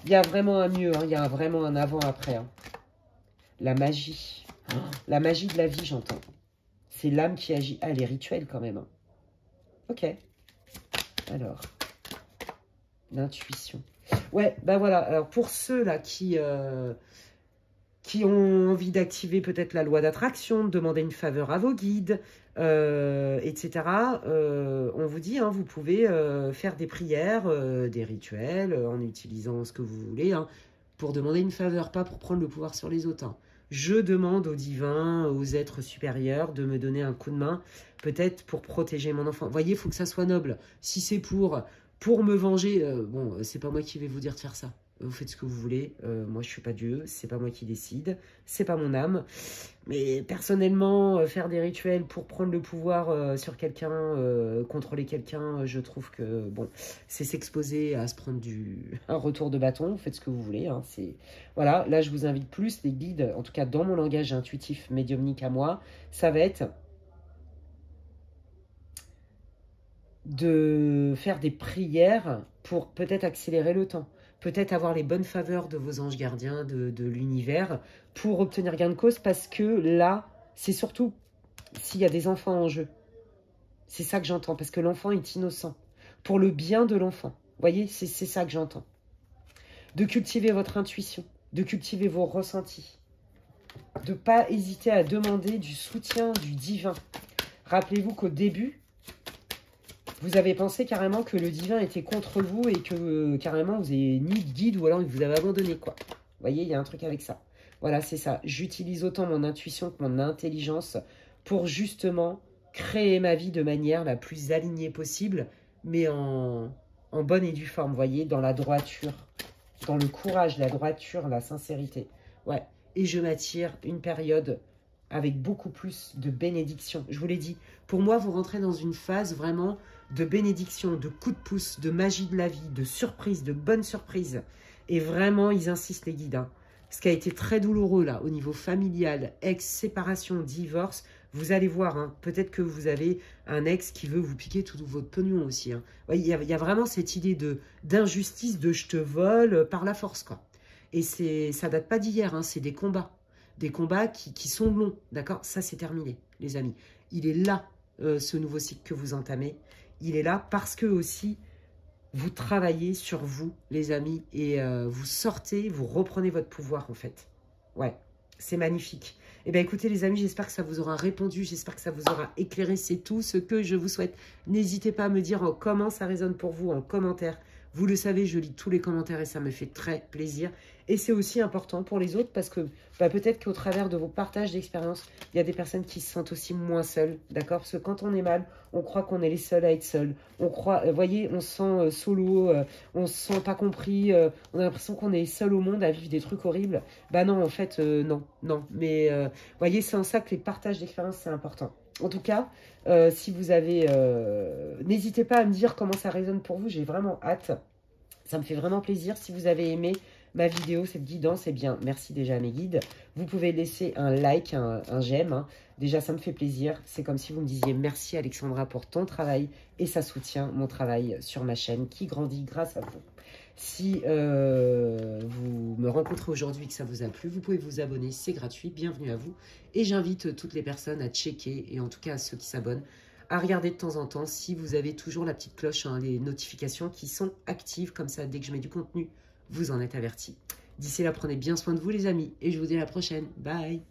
Il y a vraiment un mieux. Hein. Il y a vraiment un avant-après. Hein. La magie. Oh, la magie de la vie, j'entends. C'est l'âme qui agit. Ah, les rituels quand même. Hein. Ok. Alors, l'intuition. Ouais, ben voilà. Alors, pour ceux-là qui ont envie d'activer peut-être la loi d'attraction, de demander une faveur à vos guides, etc., on vous dit, hein, vous pouvez faire des prières, des rituels, en utilisant ce que vous voulez, hein, pour demander une faveur, pas pour prendre le pouvoir sur les autres. Hein. Je demande aux divins, aux êtres supérieurs de me donner un coup de main, peut-être pour protéger mon enfant. Vous voyez, il faut que ça soit noble. Si c'est pour me venger, bon, c'est pas moi qui vais vous dire de faire ça. Vous faites ce que vous voulez. Moi, je suis pas Dieu. C'est pas moi qui décide. C'est pas mon âme. Mais personnellement, faire des rituels pour prendre le pouvoir sur quelqu'un, contrôler quelqu'un, je trouve que bon, c'est s'exposer à se prendre un retour de bâton. Vous faites ce que vous voulez. Hein, voilà. Là, je vous invite plus les guides, en tout cas dans mon langage intuitif médiumnique à moi, ça va être de faire des prières pour peut-être accélérer le temps. Peut-être avoir les bonnes faveurs de vos anges gardiens, de l'univers, pour obtenir gain de cause, parce que là, c'est surtout s'il y a des enfants en jeu. C'est ça que j'entends, parce que l'enfant est innocent. Pour le bien de l'enfant. Vous voyez, c'est ça que j'entends. De cultiver votre intuition, de cultiver vos ressentis. De ne pas hésiter à demander du soutien du divin. Rappelez-vous qu'au début, vous avez pensé carrément que le divin était contre vous et que carrément vous avez ni de guide ou alors il vous avait abandonné, quoi. Vous voyez, il y a un truc avec ça. Voilà, c'est ça. J'utilise autant mon intuition que mon intelligence pour justement créer ma vie de manière la plus alignée possible, mais en bonne et due forme, vous voyez, dans la droiture, dans le courage, la droiture, la sincérité. Ouais, et je m'attire une période avec beaucoup plus de bénédiction. Je vous l'ai dit, pour moi, vous rentrez dans une phase vraiment de bénédiction, de coup de pouce, de magie de la vie, de surprise, de bonnes surprises. Et vraiment, ils insistent, les guides. Hein. Ce qui a été très douloureux, là, au niveau familial, ex, séparation, divorce, vous allez voir, hein, peut-être que vous avez un ex qui veut vous piquer tout votre pognon aussi. Hein. Ouais, il y a vraiment cette idée d'injustice, de je te vole par la force, quoi. Et ça date pas d'hier, hein, c'est des combats. Des combats qui sont longs, d'accord? Ça, c'est terminé, les amis. Il est là, ce nouveau cycle que vous entamez. il est là parce que aussi, vous travaillez sur vous, les amis, et vous sortez, vous reprenez votre pouvoir, en fait. Ouais, c'est magnifique. Eh bien, écoutez, les amis, j'espère que ça vous aura répondu, j'espère que ça vous aura éclairé. C'est tout ce que je vous souhaite. N'hésitez pas à me dire comment ça résonne pour vous en commentaire. Vous le savez, je lis tous les commentaires et ça me fait très plaisir. Et c'est aussi important pour les autres parce que peut-être qu'au travers de vos partages d'expériences, il y a des personnes qui se sentent aussi moins seules, d'accord? Parce que quand on est mal, on croit qu'on est les seuls à être seuls. On croit, voyez, on se sent solo, on se sent pas compris, on a l'impression qu'on est seul au monde à vivre des trucs horribles. Bah non, en fait, non, non. Mais voyez, c'est en ça que les partages d'expériences, c'est important. En tout cas, si vous avez... n'hésitez pas à me dire comment ça résonne pour vous, j'ai vraiment hâte. Ça me fait vraiment plaisir. Si vous avez aimé ma vidéo, cette guidance, eh bien, merci déjà à mes guides. Vous pouvez laisser un like, un j'aime. Hein. Déjà, ça me fait plaisir. C'est comme si vous me disiez merci Alexandra pour ton travail et ça soutient mon travail sur ma chaîne qui grandit grâce à vous. Si vous me rencontrez aujourd'hui et que ça vous a plu, vous pouvez vous abonner, c'est gratuit, bienvenue à vous. Et j'invite toutes les personnes à checker, et en tout cas à ceux qui s'abonnent, à regarder de temps en temps si vous avez toujours la petite cloche, hein, les notifications qui sont actives, comme ça dès que je mets du contenu, vous en êtes avertis. D'ici là, prenez bien soin de vous les amis, et je vous dis à la prochaine. Bye!